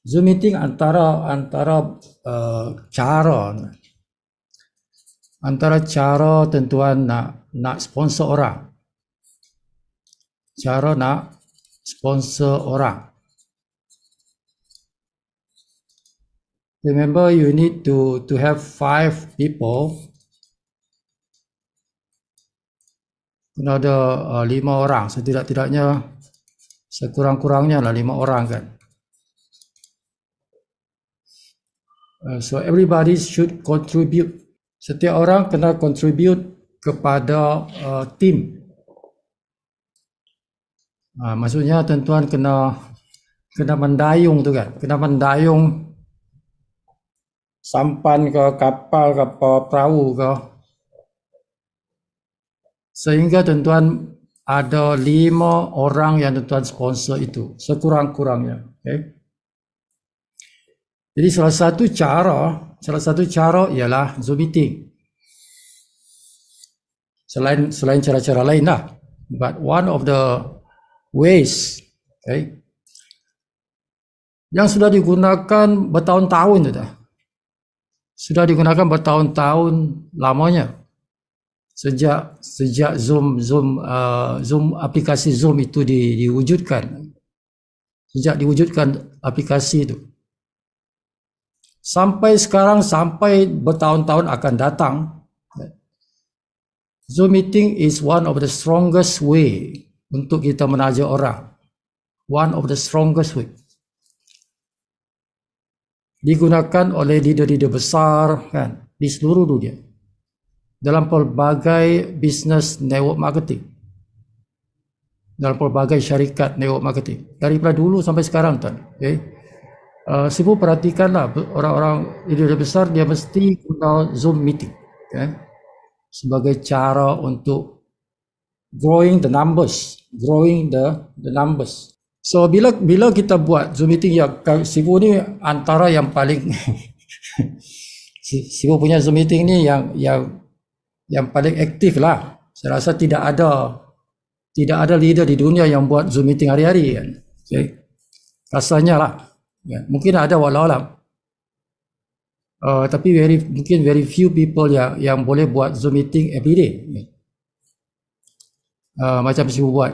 Zoom meeting antara cara tentuan nak sponsor orang. Cara nak sponsor orang. Remember, you need to have 5 people. Kena ada 5 orang, setidak-tidaknya sekurang-kurangnya lah 5 orang kan. So everybody should contribute. Setiap orang kena contribute kepada team. Maksudnya tuan-tuan kena mendayung tu kan, kena mendayung sampan ke kapal ke perahu ke, sehingga tuan-tuan ada 5 orang yang tuan-tuan sponsor itu sekurang-kurangnya. Okay? Jadi salah satu cara ialah Zoom meeting. Selain cara-cara lain lah, but one of the ways, okay, yang sudah digunakan bertahun-tahun tu dah. Sudah digunakan bertahun-tahun lamanya. Sejak Zoom aplikasi Zoom itu diwujudkan. Sejak diwujudkan aplikasi itu. Sampai sekarang, sampai bertahun-tahun akan datang, Zoom meeting is one of the strongest way untuk kita menaja orang. One of the strongest way. Digunakan oleh leader-leader besar kan, di seluruh dunia. Dalam pelbagai business network marketing. Dalam pelbagai syarikat network marketing. Daripada dulu sampai sekarang tuan. Okay. Sibu perhatikanlah orang-orang leader besar dia mesti guna Zoom meeting, okay, sebagai cara untuk growing the numbers. So bila kita buat Zoom meeting, ya Sibu ni antara yang paling Sibu punya Zoom meeting ni yang paling aktif lah. Saya rasa tidak ada leader di dunia yang buat Zoom meeting hari-hari kan. Okay. Rasanya lah. Ya, mungkin ada walau-alam. Tapi mungkin very few people yang boleh buat Zoom meeting every day. Macam Sibu buat.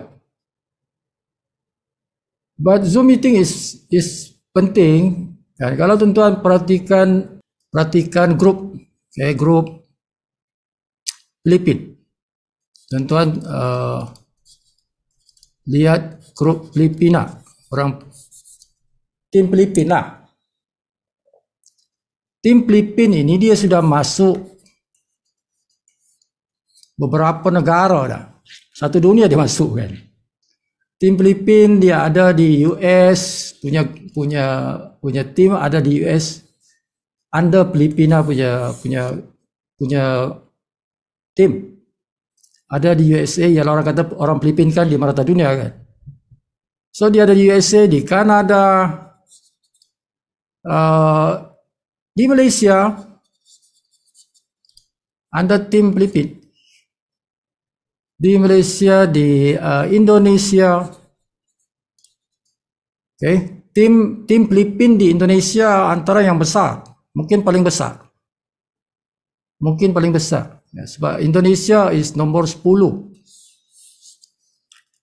But Zoom meeting is penting. Kan? Kalau tuan-tuan perhatikan grup, okay, grup Filipin. Tuan-tuan lihat grup Filipina, tim Filipin lah. Tim Filipin ini dia sudah masuk beberapa negara dah. Satu dunia dia masuk kan. Tim Filipin dia ada di US, punya tim ada di US. Under Filipina punya tim. Ada di USA, yang orang kata orang Filipin kan di merata dunia kan. So dia ada di USA, di Kanada, di Malaysia, ada tim Filipin. Di Malaysia, di Indonesia, okay, tim Filipin di Indonesia antara yang besar, mungkin paling besar. Ya, sebab Indonesia is nomor 10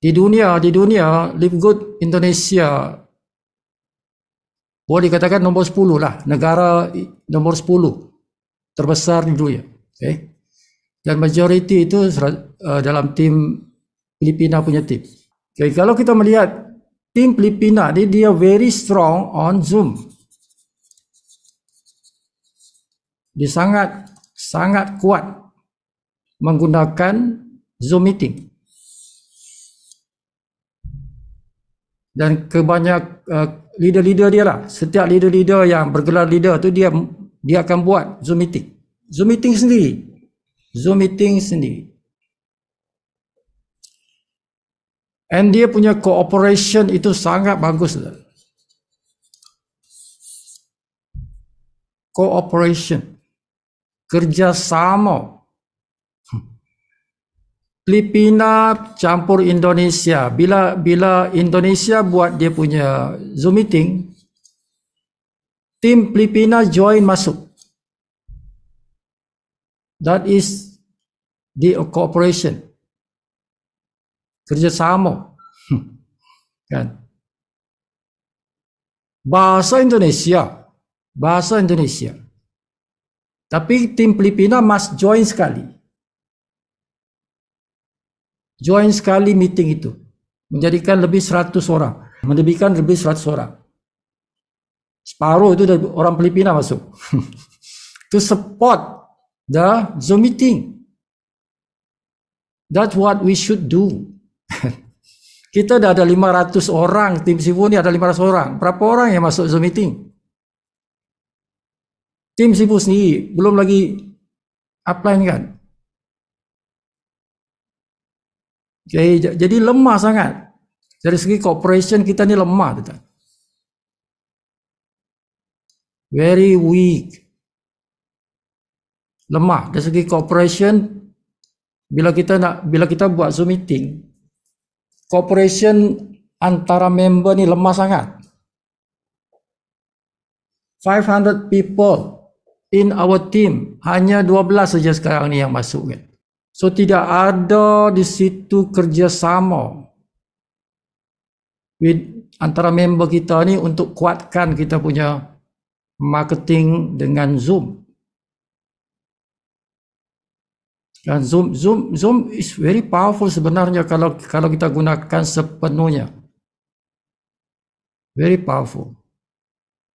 di dunia. Live Good Indonesia boleh dikatakan nombor 10 lah, negara nombor 10 terbesar di dunia. Okay. Dan majoriti itu dalam tim Filipina punya tim. Okay. Kalau kita melihat tim Filipina ni, dia very strong on Zoom. Dia sangat kuat menggunakan Zoom meeting. Dan kebanyak leader-leader dia lah, setiap leader-leader yang bergelar leader tu dia akan buat Zoom meeting sendiri. And dia punya cooperation itu sangat bagus. Cooperation, kerjasama. Filipina campur Indonesia. Bila Indonesia buat dia punya Zoom meeting, tim Filipina join masuk. That is the cooperation. Kerjasama. Kan? Bahasa Indonesia. Tapi tim Filipina must join sekali. Join sekali meeting itu. Menjadikan lebih 100 orang. Melebihkan lebih 100 orang. Separuh itu dari orang Filipina masuk. To support the Zoom meeting. That's what we should do. Kita dah ada 500 orang, tim Sifu ni ada 500 orang. Berapa orang yang masuk Zoom meeting? Tim Sifu sendiri, belum lagi upline kan? Okay, jadi lemah sangat. Dari segi cooperation kita ni lemah. Betul? Very weak. Lemah. Dari segi cooperation, bila kita buat Zoom meeting, cooperation antara member ni lemah sangat. 500 people in our team, hanya 12 saja sekarang ni yang masuk kan. So tidak ada di situ kerjasama antara member kita ni untuk kuatkan kita punya marketing dengan Zoom. Dan Zoom is very powerful sebenarnya kalau kita gunakan sepenuhnya. Very powerful.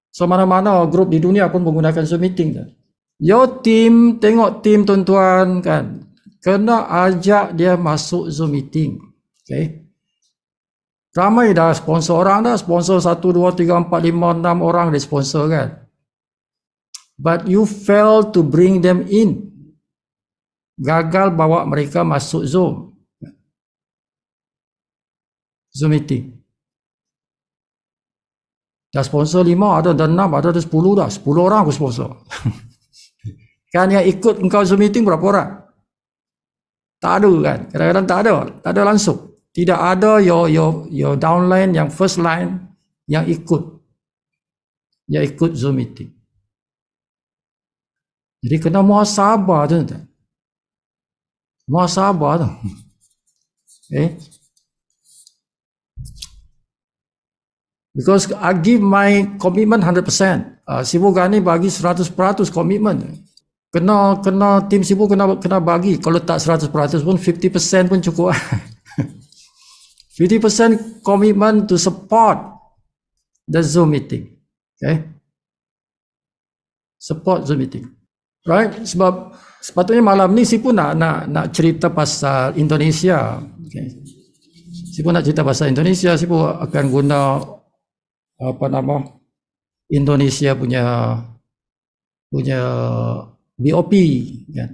So mana-mana grup di dunia pun menggunakan Zoom meeting kan. Your team, tengok team tuan-tuan kan. Kena ajak dia masuk Zoom meeting. Okay. Ramai dah sponsor orang dah. Sponsor 1, 2, 3, 4, 5, 6 orang dia sponsor kan. But you fail to bring them in. Gagal bawa mereka masuk Zoom meeting. Dah sponsor 5, ada dah 6, ada dah 10 dah. 10 orang aku sponsor. Kan yang ikut engkau Zoom meeting berapa orang? Tak ada kan? Kadang-kadang tak ada langsung. Tidak ada your downline, yang first line yang ikut Zoom meeting. Jadi kena muhasabah tu. Muhasabah tu. Okay. Because I give my commitment 100%. Sifu Ghani bagi 100% commitment. Kena tim Sifu kena bagi. Kalau tak 100% pun 50% pun cukup. 50% commitment to support the Zoom meeting. Okay. Support Zoom meeting. Right? Sebab sepatutnya malam ni Sifu nak cerita pasal Indonesia. Okay. Sifu nak cerita pasal Indonesia. Sifu akan guna Indonesia punya BOP kan.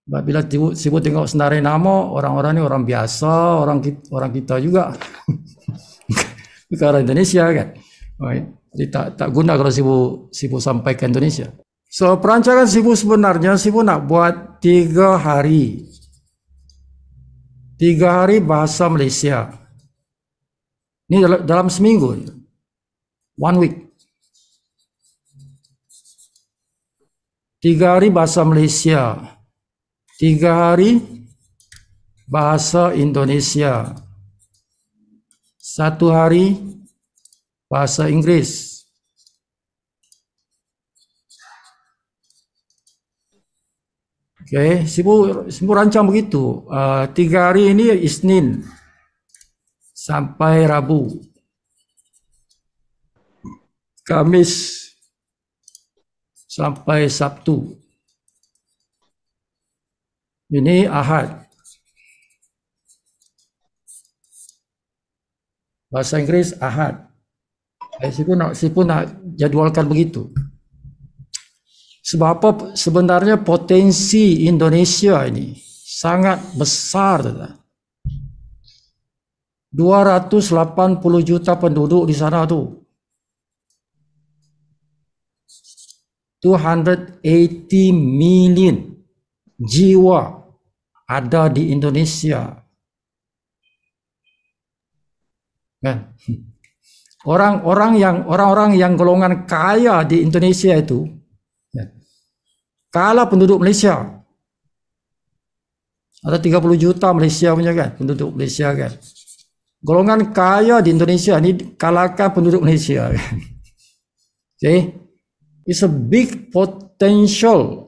Bila Sifu tengok senarai nama, orang-orang ni orang biasa, orang kita juga. Bukan Indonesia kan. Right. Jadi tak guna kalau Sifu sampaikan Indonesia. So perancangan Sifu sebenarnya Sifu nak buat 3 hari. 3 hari bahasa Malaysia. Ini dalam seminggu. 1 week. 3 hari bahasa Malaysia. 3 hari bahasa Indonesia. 1 hari bahasa Inggeris. Okay, Sifu rancang begitu. 3 hari ini Isnin sampai Rabu. Kamis sampai Sabtu. Ini Ahad. Bahasa Inggeris Ahad. Sifu nak jadualkan begitu. Sebab apa? Sebenarnya potensi Indonesia ini sangat besar. 280 juta penduduk di sana tu. 280 million jiwa ada di Indonesia. Kan? Orang-orang yang golongan kaya di Indonesia itu kalah penduduk Malaysia. Ada 30 juta Malaysia punya kan, penduduk Malaysia kan. Golongan kaya di Indonesia ni kalahkan penduduk Malaysia kan. Okay, it's a big potential.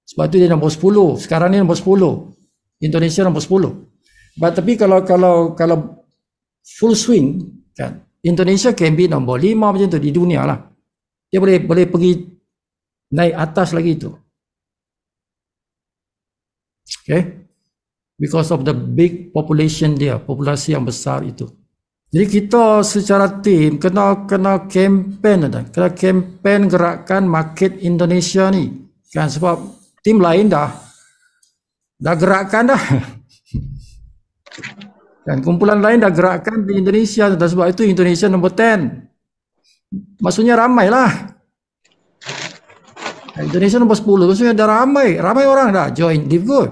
Sebab tu dia nombor 10. Sekarang ni nombor 10. Indonesia nombor 10. Tapi kalau full swing kan, Indonesia can be nombor 5 macam tu di dunia lah. Dia boleh pergi naik atas lagi tu. Okay, because of the big population dia, populasi yang besar itu. Jadi kita secara tim kena campaign dah. Kena campaign gerakan market Indonesia ni. Kan sebab tim lain dah gerakkan dah. Kan kumpulan lain dah gerakkan di Indonesia, dan sebab itu Indonesia nombor 10. Maksudnya ramai lah. Indonesia nombor 10, maksudnya dah ramai orang dah join Divgood.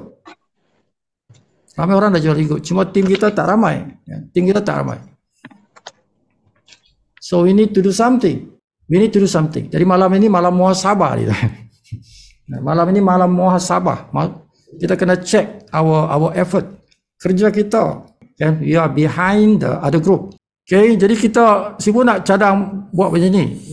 Ramai orang dah join Divgood. Cuma tim kita tak ramai. Tim kita tak ramai. So we need to do something. Jadi malam ini malam muhasabah dia. Malam ini malam muhasabah. Kita kena check our effort. Kerja kita. And we are behind the other group. Okay, jadi kita sibuk nak cadang buat macam ni.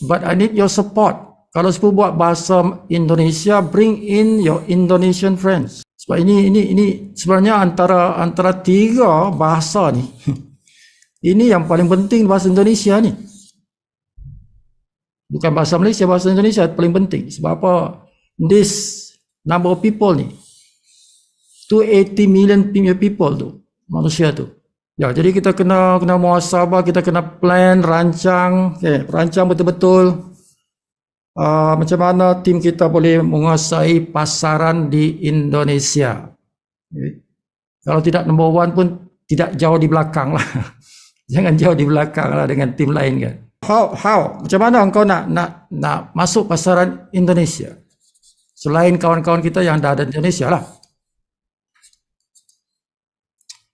But I need your support. Kalau sibuk buat bahasa Indonesia, bring in your Indonesian friends. Sebab ini sebenarnya antara 3 bahasa ni. Ini yang paling penting, bahasa Indonesia ni. Bukan bahasa Malaysia, bahasa Indonesia paling penting. Sebab apa? This number of people ni, 280 million people tu, manusia tu. Ya, jadi kita kena muhasabah, kita kena plan, rancang betul-betul. Macam mana tim kita boleh menguasai pasaran di Indonesia. Okay. Kalau tidak number 1 pun tidak jauh di belakang lah. Jangan jauh di belakang lah dengan tim lain kan. How? Macam mana engkau nak masuk pasaran Indonesia? Selain kawan-kawan kita yang dah ada di Indonesia lah.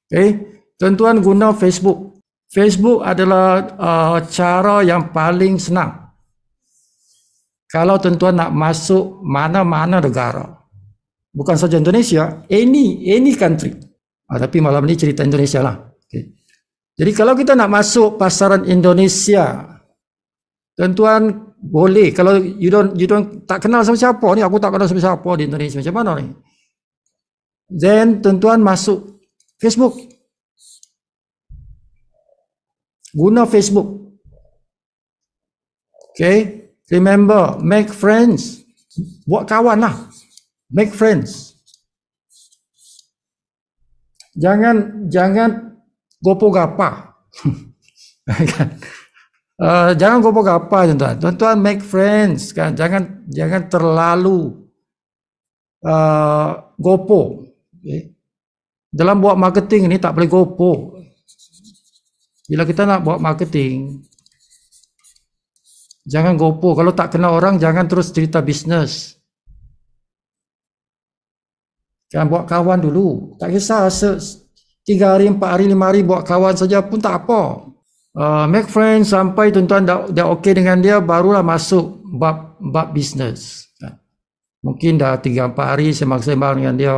Okay. Tuan-tuan guna Facebook. Facebook adalah cara yang paling senang. Kalau tuan-tuan nak masuk mana-mana negara. Bukan saja Indonesia, any country. Tapi malam ni cerita Indonesia lah. Okay. Jadi kalau kita nak masuk pasaran Indonesia, tuan-tuan boleh. Kalau you don't tak kenal siapa ni, aku tak kenal siapa di Indonesia, macam mana ni? Then tuan-tuan masuk Facebook. Guna Facebook. Okay, remember, make friends. Buat kawan lah. Make friends. Jangan gopo gapa. Jangan gopo gapa tuan-tuan. Tuan-tuan make friends kan. Jangan terlalu gopo. Okay. Dalam buat marketing ni tak boleh gopo. Bila kita nak buat marketing, jangan gopo. Kalau tak kenal orang, jangan terus cerita bisnes. Jangan buat kawan dulu. Tak kisah 3 hari, 4 hari, 5 hari buat kawan saja pun tak apa. Make friends sampai tuan-tuan dah okey dengan dia, barulah masuk bab bisnes. Mungkin dah 3-4 hari sembang-sembang dengan dia,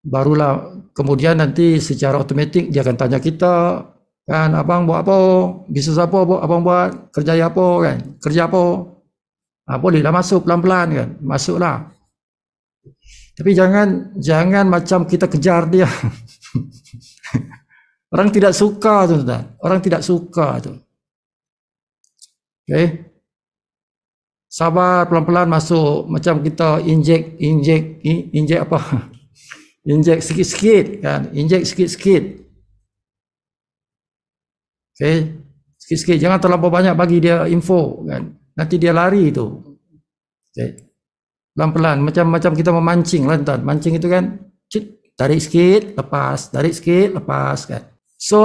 barulah kemudian nanti secara automatik dia akan tanya kita, kan, abang buat apa? Bisnes apa abang buat? Kerja apa kan? Kerja apa? Bolehlah masuk pelan-pelan kan. Masuklah. Tapi jangan macam kita kejar dia. Orang tidak suka tuan-tuan. Orang tidak suka tu. Okay. Sabar, pelan-pelan masuk. Macam kita injek apa? Injek sikit-sikit kan. Injek sikit-sikit. Okay. Sikit-sikit. Jangan terlalu banyak bagi dia info kan. Nanti dia lari tu. Okay. Pelan-pelan. Macam kita memancing lah tuan. Mancing itu kan. Tarik sikit, lepas. Tarik sikit, lepas kan. So,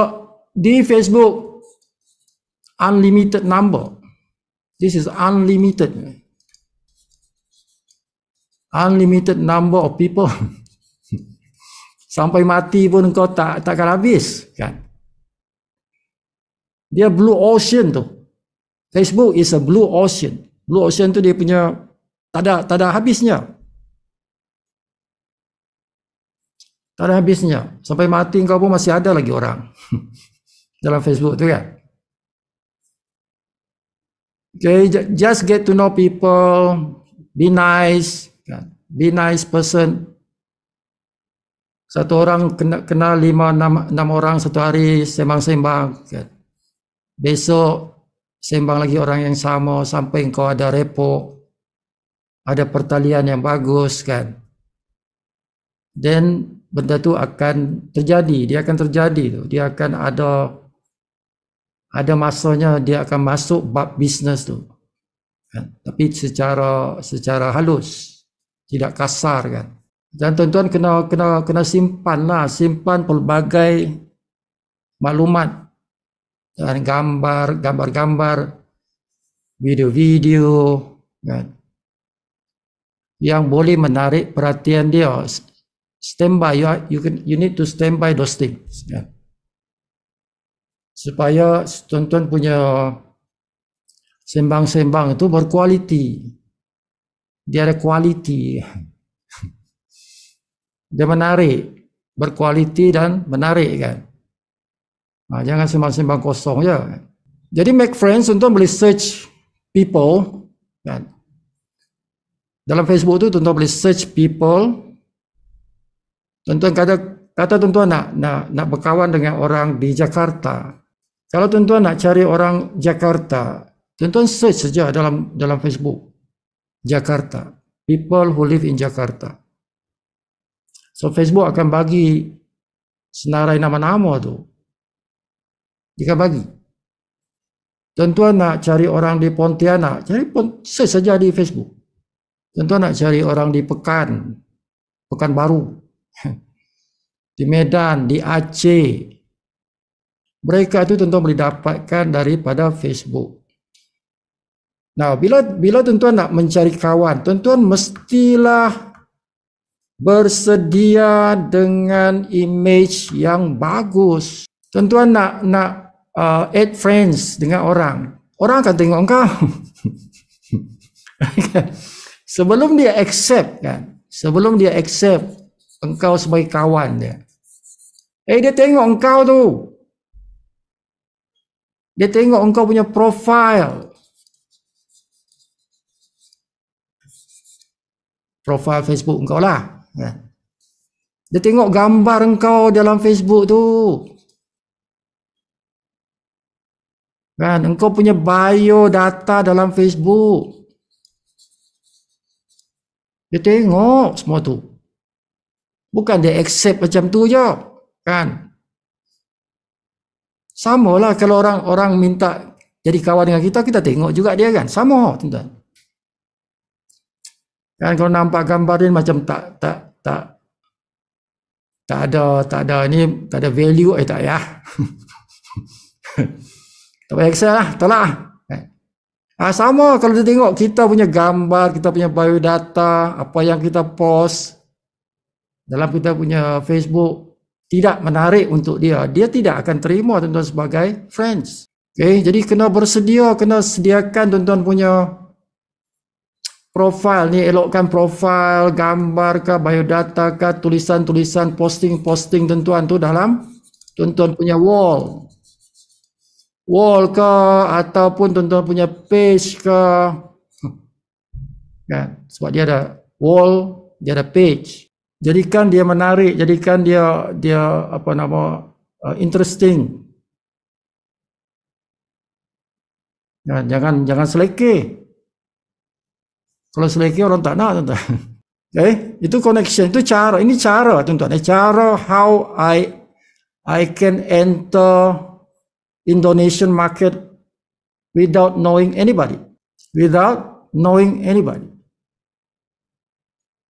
di Facebook, unlimited number. This is unlimited. Unlimited number of people. Sampai mati pun kau takkan habis kan. Dia blue ocean tu. Facebook is a blue ocean. Blue ocean tu dia punya tak ada habisnya. Tak ada habisnya. Sampai mati kau pun masih ada lagi orang dalam Facebook tu kan. Okay, just get to know people, be nice, kan? Be nice person. Satu orang kenal 5-6 orang satu hari sembang-sembang, kan? Besok sembang lagi orang yang sama sampai kau ada repo, ada pertalian yang bagus, kan? Then benda tu akan terjadi, dia akan terjadi tu. Dia akan ada masanya dia akan masuk bab bisnes tu. Kan? Tapi secara halus, tidak kasar, kan. Dan tuan-tuan kena simpan pelbagai maklumat dan gambar-gambar, video-video, kan, yang boleh menarik perhatian dia. Standby, you need to stand by those things, kan, supaya tuan-tuan punya sembang-sembang itu berkualiti. Dia ada kualiti. Dia menarik, berkualiti dan menarik, kan. Jangan sembang-sembang kosong je. Jadi make friends, tuan-tuan boleh search people, kan. Dalam Facebook tu tuan-tuan boleh search people. Tuan-tuan kata tuan-tuan nak berkawan dengan orang di Jakarta. Kalau tuan-tuan nak cari orang Jakarta, tuan-tuan search saja dalam Facebook Jakarta, people who live in Jakarta. So Facebook akan bagi senarai nama-nama tu. Dia akan bagi. Tuan-tuan nak cari orang di Pontianak, search saja di Facebook. Tuan-tuan nak cari orang di Pekanbaru, di Medan, di Aceh. Mereka itu tuan-tuan boleh dapatkan daripada Facebook. Nah, bila tuan-tuan nak mencari kawan, tuan-tuan mestilah bersedia dengan image yang bagus. Tuan-tuan nak add friends dengan orang akan tengok engkau. Sebelum dia accept, kan, sebelum dia accept engkau sebagai kawan dia, dia tengok engkau tu, dia tengok engkau punya profile Facebook engkau lah, kan. Dia tengok gambar engkau dalam Facebook tu, kan, engkau punya bio data dalam Facebook. Dia tengok semua tu. Bukan dia accept macam tu je, kan. Sama lah kalau orang minta jadi kawan dengan kita tengok juga dia, kan. Sama, tuan-tuan. Kan kalau nampak gambar dia macam tak ada ni, tak ada value, tak ya. Tak payah accept lah, tolak lah. Sama kalau dia tengok kita punya gambar, kita punya biodata, apa yang kita post dalam kita punya Facebook tidak menarik untuk dia tidak akan terima tuan-tuan sebagai friends. Okay, jadi kena sediakan tuan-tuan punya profile ni, elokkan profile, gambar kah, biodata kah, tulisan-tulisan, posting tuan-tuan tu dalam tuan-tuan punya wall kah, ataupun tuan-tuan punya page kah, kan, sebab dia ada wall, dia ada page. Jadikan dia menarik, jadikan dia interesting. Jangan selekeh. Kalau selekeh orang tak nak, tuan-tuan. Okay, itu connection, itu cara. Ini cara, tuan-tuan. Cara how I can enter Indonesian market without knowing anybody.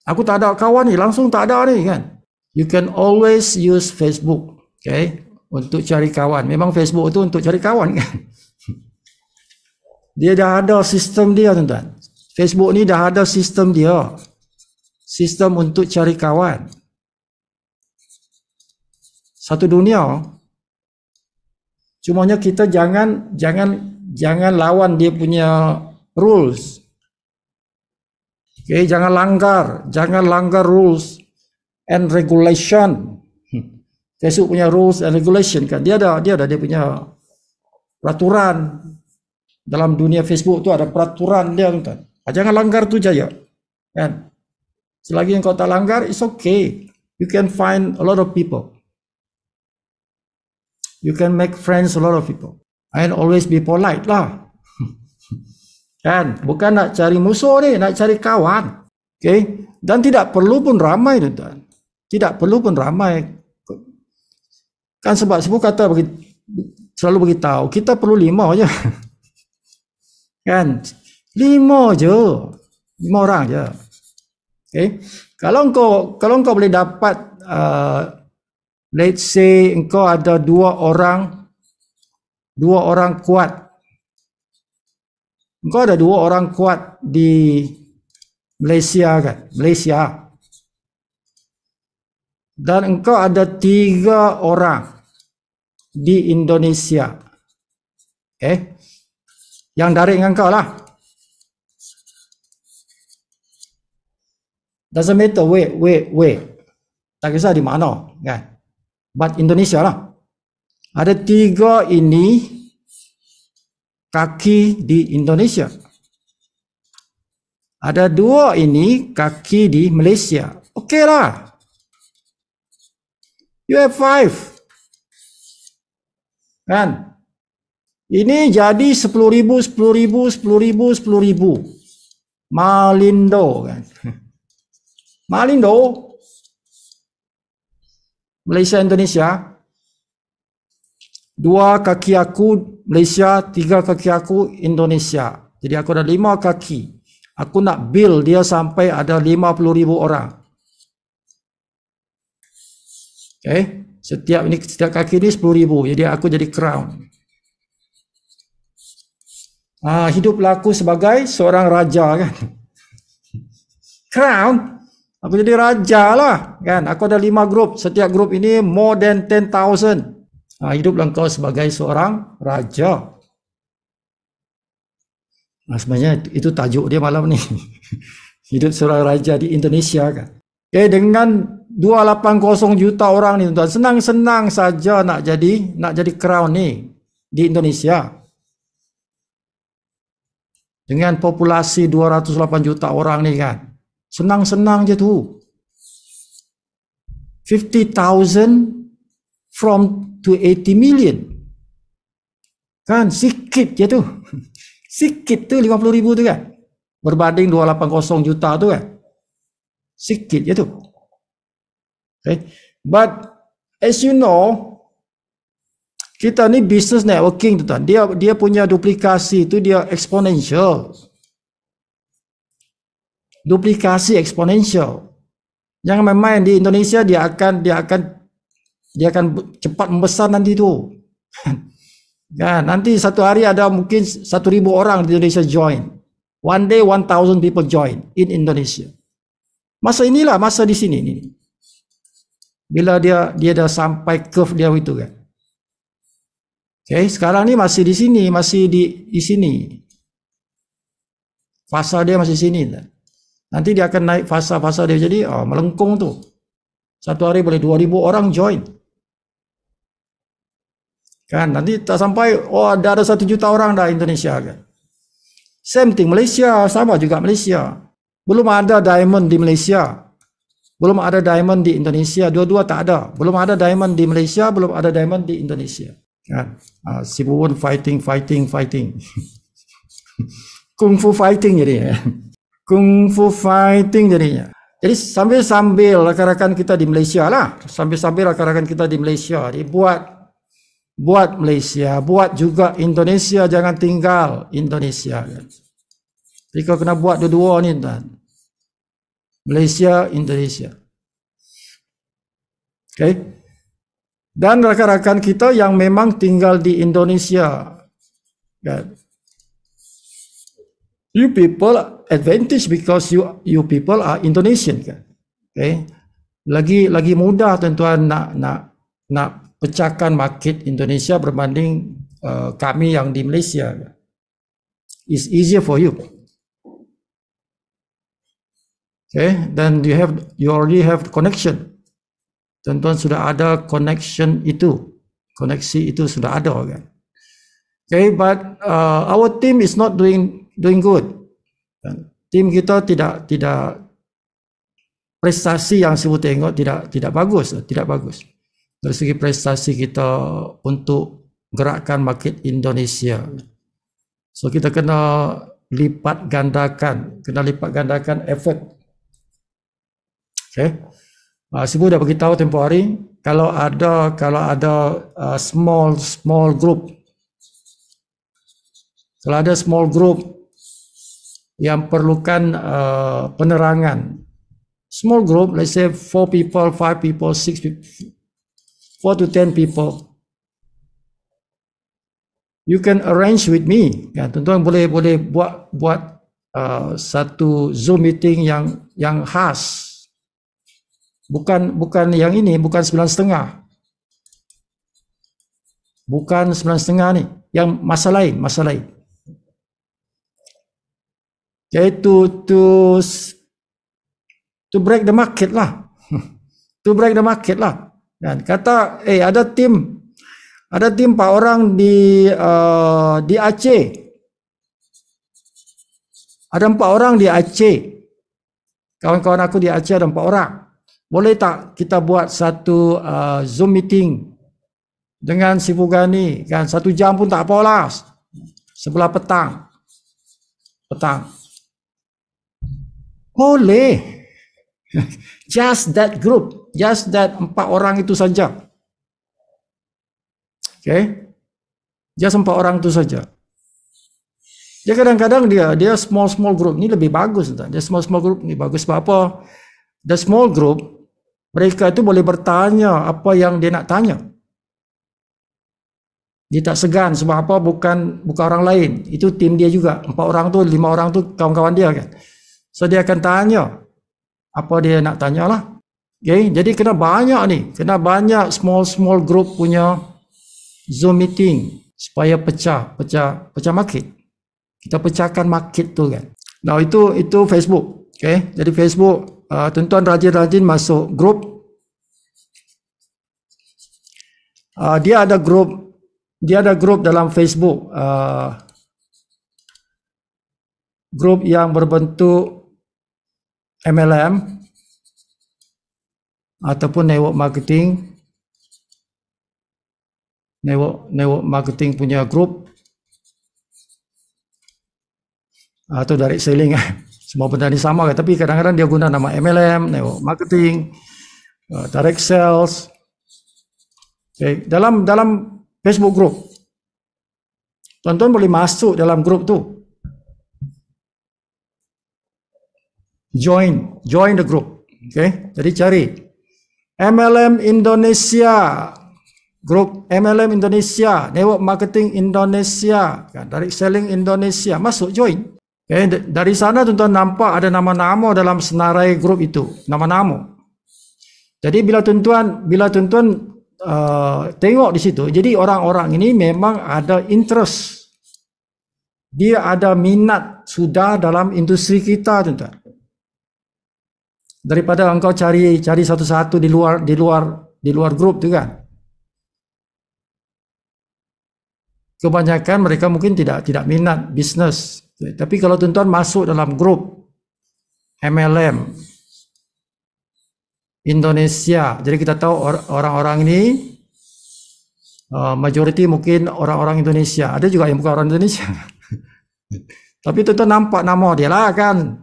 Aku tak ada kawan ni, langsung tak ada ni, kan. You can always use Facebook, okay, untuk cari kawan. Memang Facebook itu untuk cari kawan, kan. Dia dah ada sistem dia, tuan-tuan. Facebook ni dah ada sistem dia. Sistem untuk cari kawan. Satu dunia. Cumanya kita jangan lawan dia punya rules. Okay, jangan langgar rules and regulation. Facebook punya rules and regulation kan. Dia punya peraturan. Dalam dunia Facebook tu ada peraturan dia kan. Jangan langgar tu saja. Kan? Selagi yang kau tak langgar, it's okay. You can find a lot of people. You can make friends a lot of people. And always be polite lah. Kan? Bukan nak cari musuh ni, nak cari kawan. Okay? Dan tidak perlu pun ramai tuan. Tidak perlu pun ramai. Kan sebab kata selalu beritahu, kita perlu 5 je. Kan? 5 je. 5 orang je. Okay? Kalau engkau boleh dapat let's say engkau ada 2 orang kuat. Engkau ada 2 orang kuat di Malaysia kan? Malaysia. Dan engkau ada 3 orang di Indonesia. Yang dari dengan engkau lah. Doesn't matter where. Tak kisah di mana kan. But Indonesia lah. Ada 3 ini kaki di Indonesia. Ada 2 ini kaki di Malaysia. Okey lah. You have 5. Kan? Ini jadi 10,000. Malindo kan. Malindo. Malaysia, Indonesia. 2 kaki aku Malaysia, 3 kaki aku Indonesia. Jadi aku ada 5 kaki. Aku nak build dia sampai ada 50,000 orang. Okay. Setiap kaki ni 10,000. Jadi aku jadi crown. Hiduplah aku sebagai seorang raja kan. Crown. Aku jadi raja lah kan. Aku ada 5 grup. Setiap grup ini more than 10,000. Hiduplah engkau sebagai seorang raja. Sebenarnya itu tajuk dia malam ni. Hidup seorang raja di Indonesia kan. Dengan 280 juta orang ni tuan, senang-senang saja nak jadi crown ni di Indonesia. Dengan populasi 208 juta orang ni kan. Senang-senang je tu. 50,000 from to 80 million. Kan sikit je tu. Sikit tu 50,000 tu kan. Berbanding 280 juta tu kan. Sikit je tu. Okay. But as you know, kita ni business networking tu tuan. Dia punya duplikasi tu dia exponential. Duplikasi exponential. Jangan main-main di Indonesia, dia akan cepat membesar nanti tu. Kan, nanti satu hari ada mungkin 1,000 orang di Indonesia join. One day 1,000 people join in Indonesia. Masa inilah, masa di sini ni. Bila dia dah sampai curve dia itu kan. Okay, sekarang ni masih di sini, masih di sini. Fasa dia masih sini. Nanti dia akan naik fasa dia jadi melengkung tu. Satu hari boleh 2,000 orang join. Kan, nanti tak sampai dah ada 1 juta orang dah Indonesia kan. Same thing Malaysia, sama juga Malaysia. Belum ada diamond di Malaysia. Belum ada diamond di Indonesia, dua-dua tak ada. Belum ada diamond di Malaysia, belum ada diamond di Indonesia. Kan? Si Buwon fighting. Kung fu fighting jadinya. Kung fu fighting jadinya. Jadi sambil rakan-rakan kita di Malaysia lah. Sambil rakan-rakan kita di Malaysia. Buat Malaysia, buat juga Indonesia, jangan tinggal Indonesia. Jadi kau kena buat dua-dua ni tuan. Malaysia, Indonesia. Okay. Dan rakan-rakan kita yang memang tinggal di Indonesia. Kan? You people advantage because you people are Indonesian kan. Okay. Lagi mudah tuan-tuan nak pecahkan market Indonesia berbanding kami yang di Malaysia. It's easier for you. Okay, then you already have connection. Tuan-tuan sudah ada connection itu, koneksi itu sudah ada kan. Okay, but our team is not doing good. Tim kita tidak prestasi yang saya tengok tidak bagus. Dari segi prestasi kita untuk gerakkan market Indonesia. So kita kena lipat gandakan effort. Okay. Sibu dah beritahu tempoh hari kalau ada small group. Kalau ada small group yang perlukan penerangan. Small group, let's say 4 people, 5 people, 6 people, 4 to 10 people. You can arrange with me. Ya, tuan-tuan boleh buat satu Zoom meeting yang khas. Bukan yang ini, bukan 9.30. Bukan 9.30 ni, yang masa lain. Iaitu to break the market lah. To break the market lah. Dan kata ada tim 4 orang di Aceh. Ada 4 orang di Aceh. Kawan-kawan aku di Aceh ada 4 orang. Boleh tak kita buat satu Zoom meeting dengan si Fugani kan, 1 jam pun tak apalah. Sebelah petang. Boleh. Just that group, just that 4 orang itu saja. Okay. Just 4 orang itu saja. Dia kadang-kadang dia small group ni lebih bagus. Dia small group ni bagus sebab apa? The small group mereka itu boleh bertanya apa yang dia nak tanya. Dia tak segan sebab apa? Bukan orang lain. Itu tim dia juga. 4 orang tu, 5 orang tu kawan-kawan dia kan. So dia akan tanya apa dia nak tanya lah. Okay? Jadi kena banyak small group punya Zoom meeting supaya pecah market. Kita pecahkan market tu kan. Nah itu Facebook. Okay? Jadi Facebook, tuan-tuan rajin-rajin masuk grup. Dia ada grup dalam Facebook. Grup yang berbentuk MLM ataupun network marketing punya grup atau direct selling. Semua benda ni sama kan, tapi kadang-kadang dia guna nama MLM, network marketing, direct sales. Okay. Dalam Facebook group, tuan-tuan boleh masuk dalam grup tu. Join the group. Okay. Jadi cari MLM Indonesia, grup MLM Indonesia, network marketing Indonesia, kan, direct selling Indonesia, masuk join. Okay. Dari sana tuan-tuan nampak ada nama-nama dalam senarai grup itu, nama-nama. Jadi bila tuan-tuan tengok di situ, jadi orang-orang ini memang ada interest. Dia ada minat sudah dalam industri kita, tuan-tuan. Daripada engkau cari satu-satu di luar grup tu kan. Kebanyakan mereka mungkin tidak minat bisnes. Tapi kalau tuan-tuan masuk dalam grup MLM Indonesia, jadi kita tahu orang-orang ini majoriti mungkin orang-orang Indonesia. Ada juga yang bukan orang Indonesia. Tapi tuan-tuan nampak nama dia lah kan.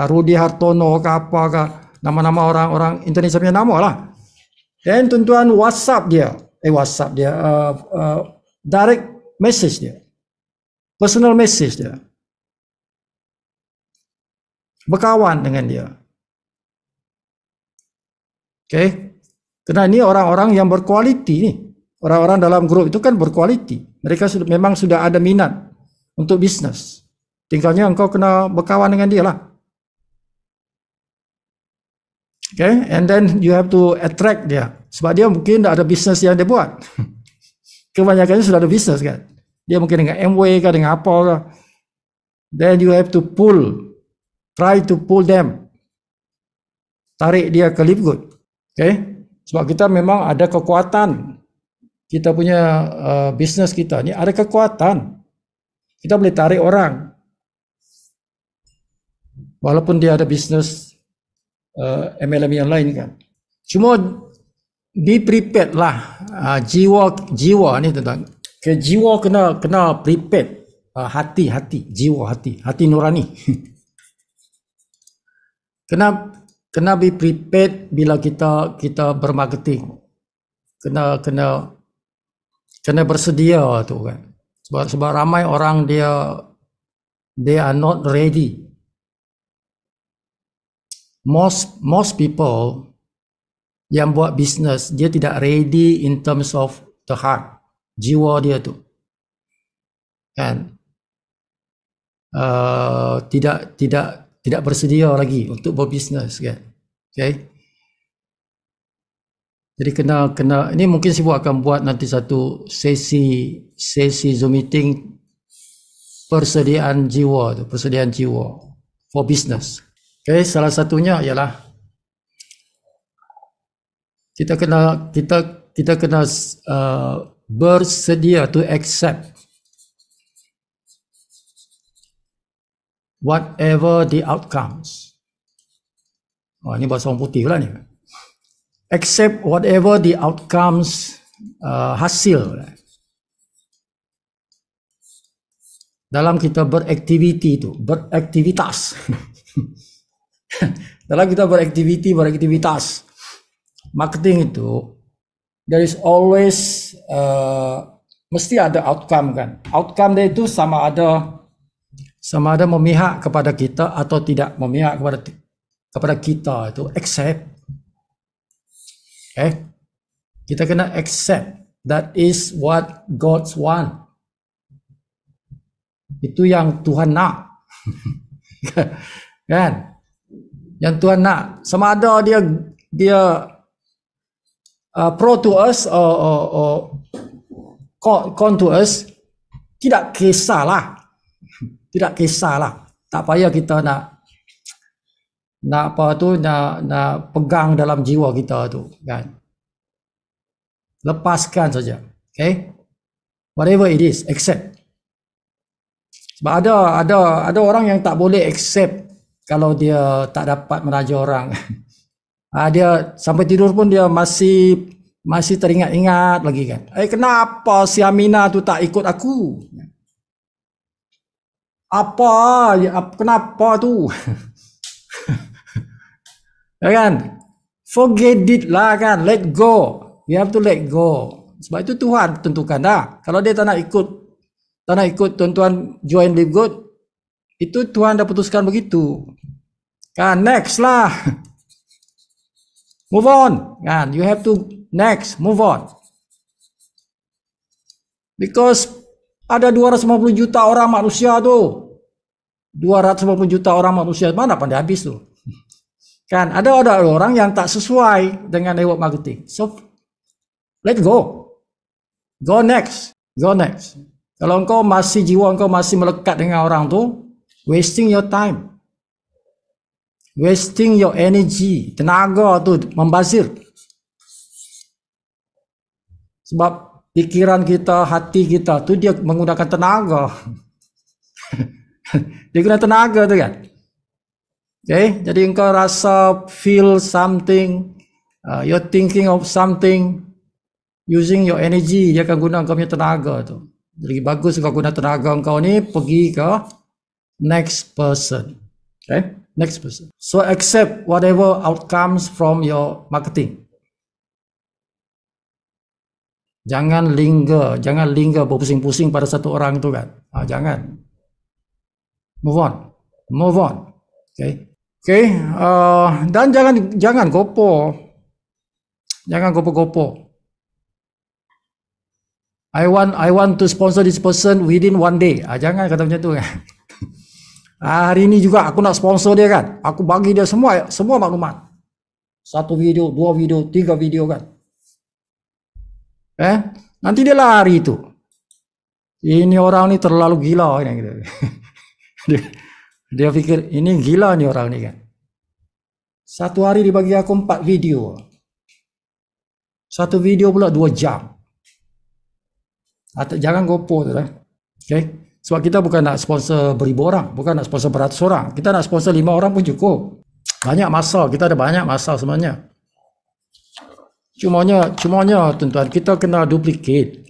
Rudi Hartono ke apa ke, nama-nama orang-orang Indonesia punya nama lah. Dan tuan-tuan WhatsApp dia, direct message dia, personal message dia, berkawan dengan dia. Okay, kerana ini orang-orang yang berkualiti ni. Orang-orang dalam grup itu kan berkualiti. Mereka memang sudah ada minat untuk bisnes. Tinggalnya engkau kena berkawan dengan dia lah. Okay, and then you have to attract dia. Sebab dia mungkin ada bisnes yang dia buat. Kebanyakannya sudah ada bisnes kan. Dia mungkin dengan Amway kan, dengan apa kan. Then you have to try to pull them. Tarik dia ke live good. Okay? Sebab kita memang ada kekuatan. Kita punya bisnes kita ni ada kekuatan. Kita boleh tarik orang. Walaupun dia ada bisnes MLM yang lain kan. Cuma be prepared lah. Jiwa ni tentang jiwa kena prepared. Hati nurani. kena be prepared bila kita bermarketing. Kena bersedia tu kan. Sebab ramai orang they are not ready. Most people yang buat bisnes dia tidak ready in terms of the heart, jiwa dia tu kan, tidak bersedia lagi untuk berbisnes kan. Okay, jadi kena ini mungkin Sibu akan buat nanti satu sesi Zoom meeting persediaan jiwa for business. Okay, salah satunya ialah kita kena bersedia to accept whatever the outcomes. Ini bahasa orang putih pula ni. Accept whatever the outcomes, hasil dalam kita beraktivitas. Dalam kita beraktivitas marketing itu, there is always mesti ada outcome kan. Outcome dia itu sama ada memihak kepada kita atau tidak memihak kepada kita, itu accept. Kita kena accept that is what God want. Itu yang Tuhan nak. Kan? Yang Tuhan nak. Sama ada dia pro to us or con to us, tidak kisahlah. Tidak kisahlah. Tak payah kita nak pegang dalam jiwa kita tu kan. Lepaskan saja. Okay? Whatever it is, accept. Sebab ada orang yang tak boleh accept kalau dia tak dapat meraja orang. Dia sampai tidur pun dia masih teringat-ingat lagi kan. Kenapa si Aminah tu tak ikut aku? Kenapa tu? Ya kan? Forget it lah kan. Let go. You have to let go. Sebab itu Tuhan tentukan dah. Kalau dia tak nak ikut tuan-tuan join live good, itu Tuhan dah putuskan begitu. Kan, next lah. Move on. Kan, you have to next, move on. Because ada 250 juta orang manusia tu. 250 juta orang manusia, mana pandai habis tu. Kan, ada orang yang tak sesuai dengan network marketing. So, let go. Go next. Kalau jiwa engkau masih melekat dengan orang tu, wasting your time. Wasting your energy, tenaga tu membazir. Sebab pikiran kita, hati kita tu dia menggunakan tenaga. Dia guna tenaga tu kan. Okay, jadi engkau rasa feel something, you're thinking of something, using your energy, dia akan guna engkau punya tenaga tu. Jadi bagus engkau guna tenaga engkau ni pergi ke next person. Okay, next person. So accept whatever outcomes from your marketing. Jangan linger berpusing-pusing pada satu orang tu kan. Jangan. Move on. Okay. Dan jangan gopo. Jangan gopo-gopo. I want to sponsor this person within one day. Jangan kata macam tu kan. Hari ini juga aku nak sponsor dia kan. Aku bagi dia semua maklumat. 1 video, 2 video, 3 video kan. Nanti dia lari tu. Ini orang ni terlalu gila ini gitu. dia pikir ini gila ni orang ni kan. Satu hari dibagi aku 4 video. Satu video pula 2 jam. Jangan gopo tu lah. Okay? Sebab kita bukan nak sponsor beribu orang, bukan nak sponsor beratus orang. Kita nak sponsor 5 orang pun cukup. Banyak masa, kita ada banyak masa sebenarnya. Cumanya tuan-tuan, kita kena duplicate.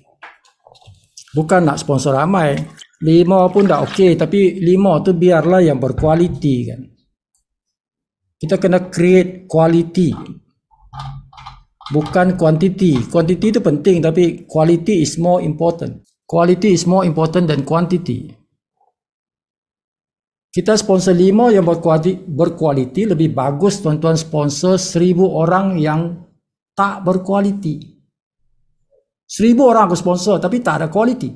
Bukan nak sponsor ramai. 5 pun dah okey, tapi 5 tu biarlah yang berkualiti kan. Kita kena create quality. Bukan quantity. Quantity itu penting, tapi quality is more important. Quality is more important than quantity. Kita sponsor 5 yang berkualiti, lebih bagus tuan-tuan sponsor 1000 orang yang tak berkualiti. 1000 orang aku sponsor tapi tak ada kualiti.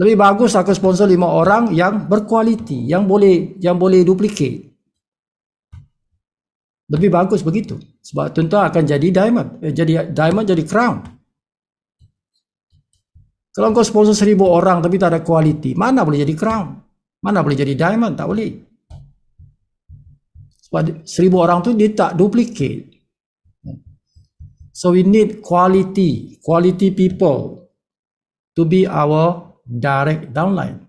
Lebih bagus aku sponsor 5 orang yang berkualiti, yang boleh duplicate. Lebih bagus begitu. Sebab tuan-tuan akan jadi diamond, jadi crown. Kalau kau sponsor 1000 orang tapi tak ada kualiti, mana boleh jadi crown? Mana boleh jadi diamond? Tak boleh. Sebab 1000 orang tu dia tak duplicate. So we need quality people to be our direct downline.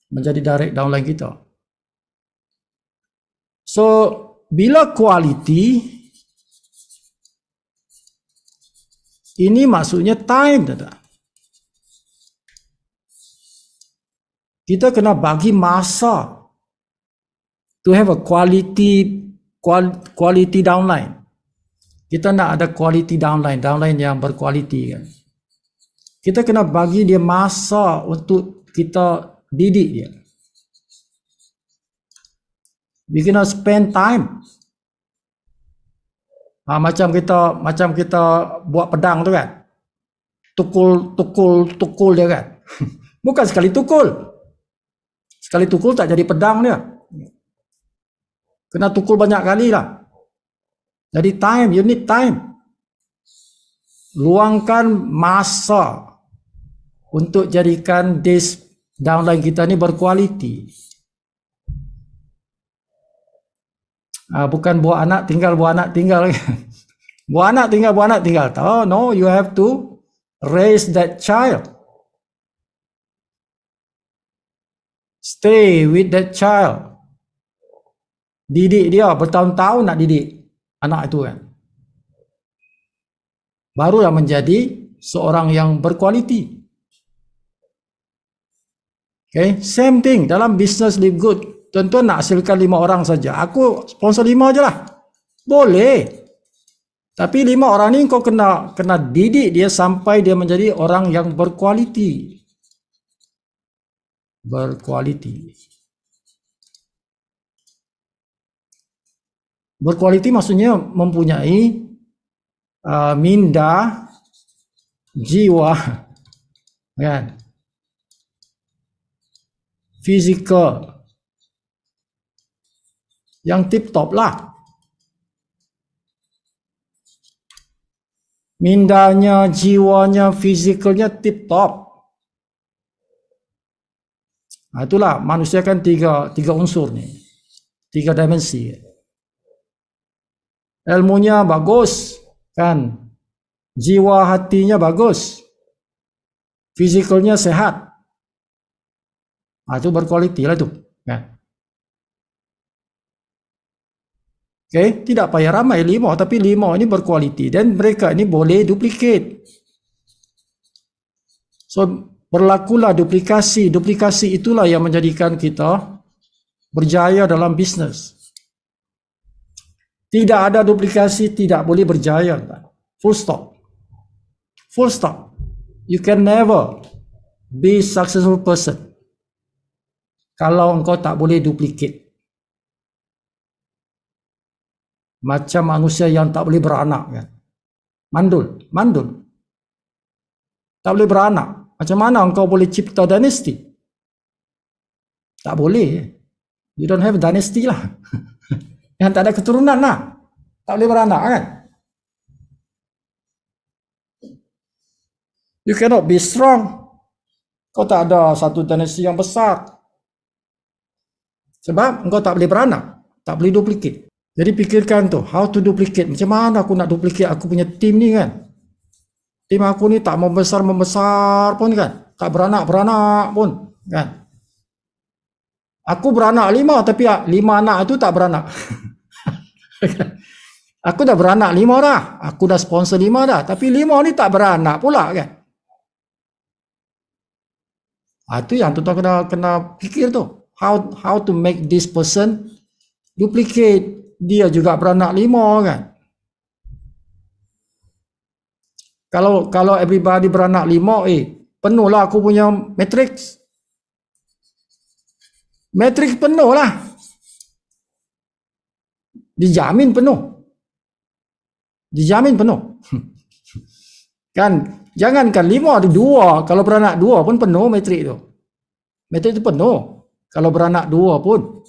Menjadi direct downline kita. So bila quality, ini maksudnya time, tak? Kita kena bagi masa to have a quality downline. Kita nak ada quality downline yang berkualiti kan. Kita kena bagi dia masa untuk kita didik dia. We kena spend time. Macam kita buat pedang tu kan. Tukul dia kan. Bukan sekali tukul. Sekali tukul tak jadi pedang dia. Kena tukul banyak kali lah. Jadi time, you need time. Luangkan masa untuk jadikan this downline kita ni berkualiti. Bukan buat anak tinggal. Buat anak tinggal. Oh no, you have to raise that child. Stay with that child. Didik dia bertahun-tahun nak didik anak itu kan. Barulah menjadi seorang yang berkualiti. Okay, same thing dalam business live good. Tuan-tuan nak hasilkan 5 orang saja. Aku sponsor 5 je lah. Boleh. Tapi 5 orang ni kau kena didik dia sampai dia menjadi orang yang berkualiti. Berkualiti maksudnya mempunyai minda, jiwa, kan? Fizikal yang tip top lah. Mindanya, jiwanya, fizikalnya tip top. Itulah manusia kan tiga unsur ni, 3 dimensi. Ilmunya bagus kan, jiwa hatinya bagus, fizikalnya sehat. Itu berkualiti lah tu kan. Okay, tidak payah ramai 5, tapi 5 ini berkualiti dan mereka ini boleh duplicate. So berlakulah duplikasi itulah yang menjadikan kita berjaya dalam bisnes. Tidak ada duplikasi tidak boleh berjaya. Full stop. You can never be successful person kalau engkau tak boleh duplicate. Macam manusia yang tak boleh beranak kan. Mandul. Tak boleh beranak. Macam mana engkau boleh cipta dinasti? Tak boleh. You don't have dynasty lah. Yang tak ada keturunan lah. Tak boleh beranak kan. You cannot be strong. Kau tak ada satu dinasti yang besar. Sebab engkau tak boleh beranak, tak boleh duplicate. Jadi fikirkan tu, how to duplicate. Macam mana aku nak duplicate aku punya tim ni kan? Tim aku ni tak membesar pun kan? Tak beranak pun kan? Aku beranak 5 tapi 5 anak itu tak beranak. Aku dah beranak 5 dah. Aku dah sponsor 5 dah. Tapi 5 ni tak beranak pula kan? Itu yang tuan-tuan kena fikir tu. How to make this person duplicate. Dia juga beranak 5 kan? Kalau everybody beranak 5, penuh lah aku punya matrix. Matrix penuh lah. Dijamin penuh. Kan, jangankan 5 ada 2. Kalau beranak 2 pun penuh matrix tu. Matrix tu penuh. Kalau beranak 2 pun,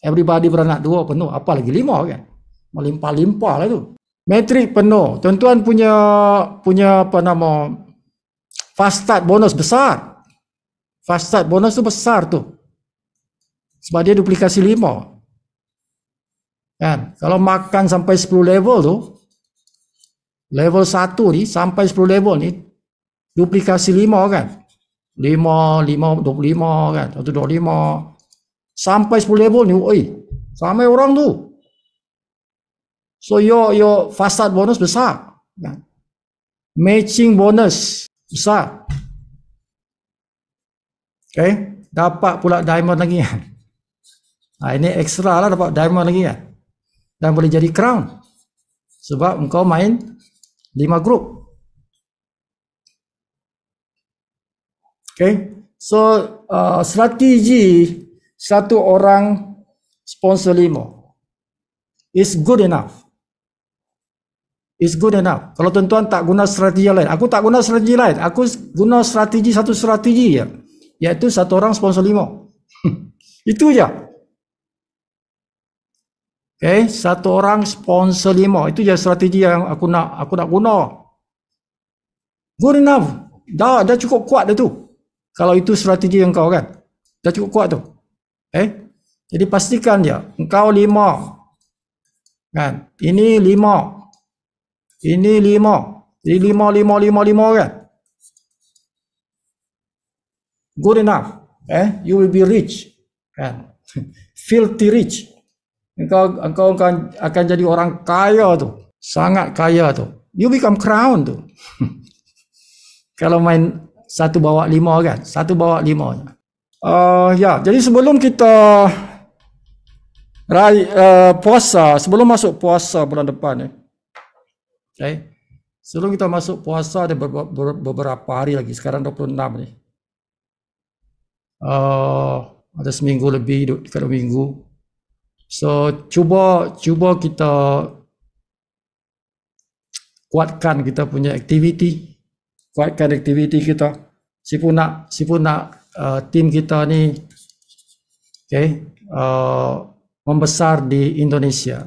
everybody beranak 2 penuh. Apalagi 5 kan? Melimpah-limpah lah tu. Matrix penuh. Tuan-tuan punya apa nama, fast start bonus besar. Fast start bonus tu besar tu. Sebab dia duplikasi 5. Kan? Kalau makan sampai 10 level tu, level 1 ni sampai 10 level ni duplikasi 5 kan? 5, 25 kan? 125 sampai 10 level ni, sampai orang tu. So your fast start bonus besar kan? Matching bonus besar. Okay? Dapat pula diamond lagi kan? Ini extra lah, dapat diamond lagi kan? Dan boleh jadi crown. Sebab engkau main 5 grup. Okay. So strategi satu orang sponsor 5 is good enough. It's good enough. Kalau tuan-tuan tak guna strategi lain, aku tak guna strategi lain. Aku guna satu strategi ya, iaitu satu orang sponsor 5. Itu je. Okay, satu orang sponsor 5. Itu je strategi yang aku nak guna. Good enough. Dah cukup kuat dah tu. Kalau itu strategi yang kau kan, dah cukup kuat tu. Jadi pastikan dia, engkau 5. Kan? Ini 5. Ini 5. Jadi 5 kan. Good enough. You will be rich. Kan? Filthy rich. Engkau akan jadi orang kaya tu. Sangat kaya tu. You become crown tu. Kalau main 1 bawa 5 kan. 1 bawa 5. Jadi sebelum kita puasa, sebelum masuk puasa bulan depan ni. Okay. Sebelum kita masuk puasa ada beberapa hari lagi. Sekarang 26 ni. Ada seminggu lebih, dekat 2 minggu. So cuba kita kuatkan kita punya aktiviti, kuatkan aktiviti kita. Sipu nak tim kita ni, membesar di Indonesia.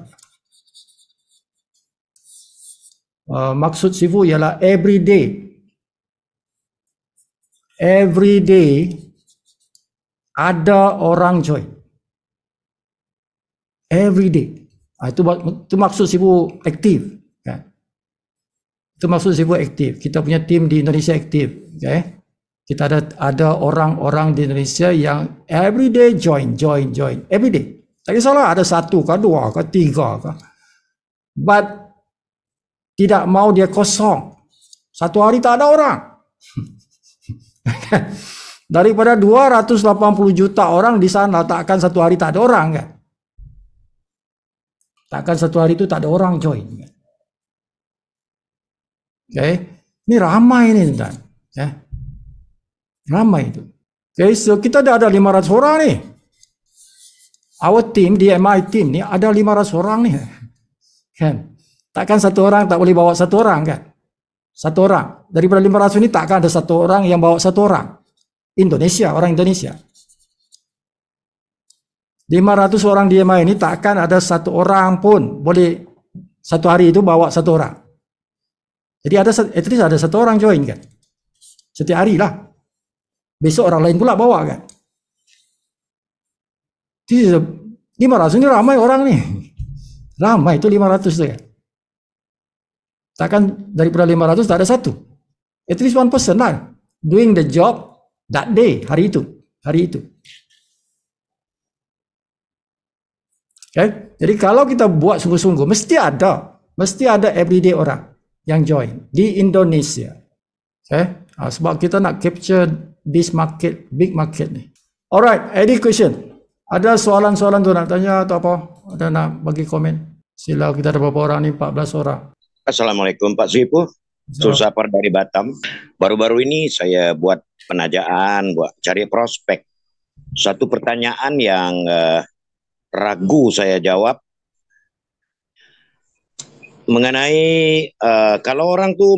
Maksud Sifu ialah every day ada orang join. Every day. Itu maksud Sifu aktif. Kan? Itu maksud Sifu aktif. Kita punya tim di Indonesia aktif. Okay? Kita ada orang-orang di Indonesia yang every day join. Every day. Tak kisahlah ada 1 ke 2 ke 3 ke. But tidak mau dia kosong. 1 hari tak ada orang. Daripada 280 juta orang di sana, takkan 1 hari tak ada orang kan? Takkan 1 hari itu tak ada orang join. Okay. Ini ramai ni tuan. Ramai itu. Okay, so kita dah ada 500 orang ni. Our team, DMI team ni ada 500 orang ni. Kan? Takkan 1 orang tak boleh bawa 1 orang kan? 1 orang. Daripada 500 ni takkan ada 1 orang yang bawa 1 orang. Orang Indonesia. 500 orang DMI ini takkan ada 1 orang pun boleh 1 hari itu bawa 1 orang. Jadi at least ada 1 orang join kan. setiap hari lah. Besok orang lain pula bawa kan. 500 ni ramai orang ni. Ramai tu 500 tu kan. Takkan daripada 500 tak ada satu. At least one person lah doing the job that day, hari itu. Okay? Jadi kalau kita buat sungguh-sungguh, mesti ada everyday orang yang join di Indonesia. Okay? Sebab kita nak capture this market, big market ni. Alright, any question? Ada soalan-soalan tu nak tanya atau apa? Ada nak bagi komen? Sila, kita ada berapa orang ni? 14 orang. Assalamualaikum Pak Syifu. Sulsapar dari Batam. Baru-baru ini saya buat penajaan, buat cari prospek. Satu pertanyaan yang ragu saya jawab mengenai kalau orang tu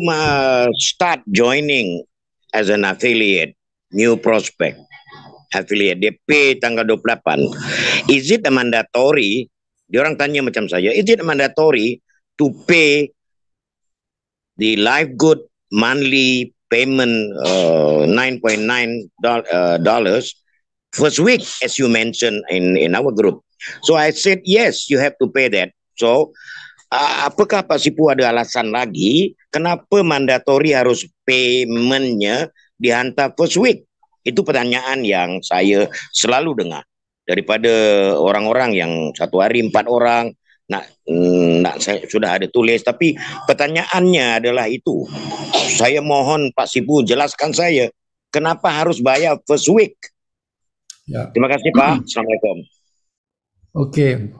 start joining as an affiliate, new prospect, affiliate, dia pay tanggal 28. Is it mandatory? Dia orang tanya macam saya, is it mandatory to pay the live good monthly payment $9.9 first week, as you mentioned in our group? So I said yes, you have to pay that. So apakah Pak Syifu ada alasan lagi kenapa mandatory harus paymentnya dihantar first week? Itu pertanyaan yang saya selalu dengar daripada orang-orang yang satu hari 4 orang. Saya sudah ada tulis, tapi pertanyaannya adalah itu. Saya mohon Pak Syifu jelaskan saya kenapa harus bayar first week. Ya. Terima kasih Pak. Assalamualaikum. Okey.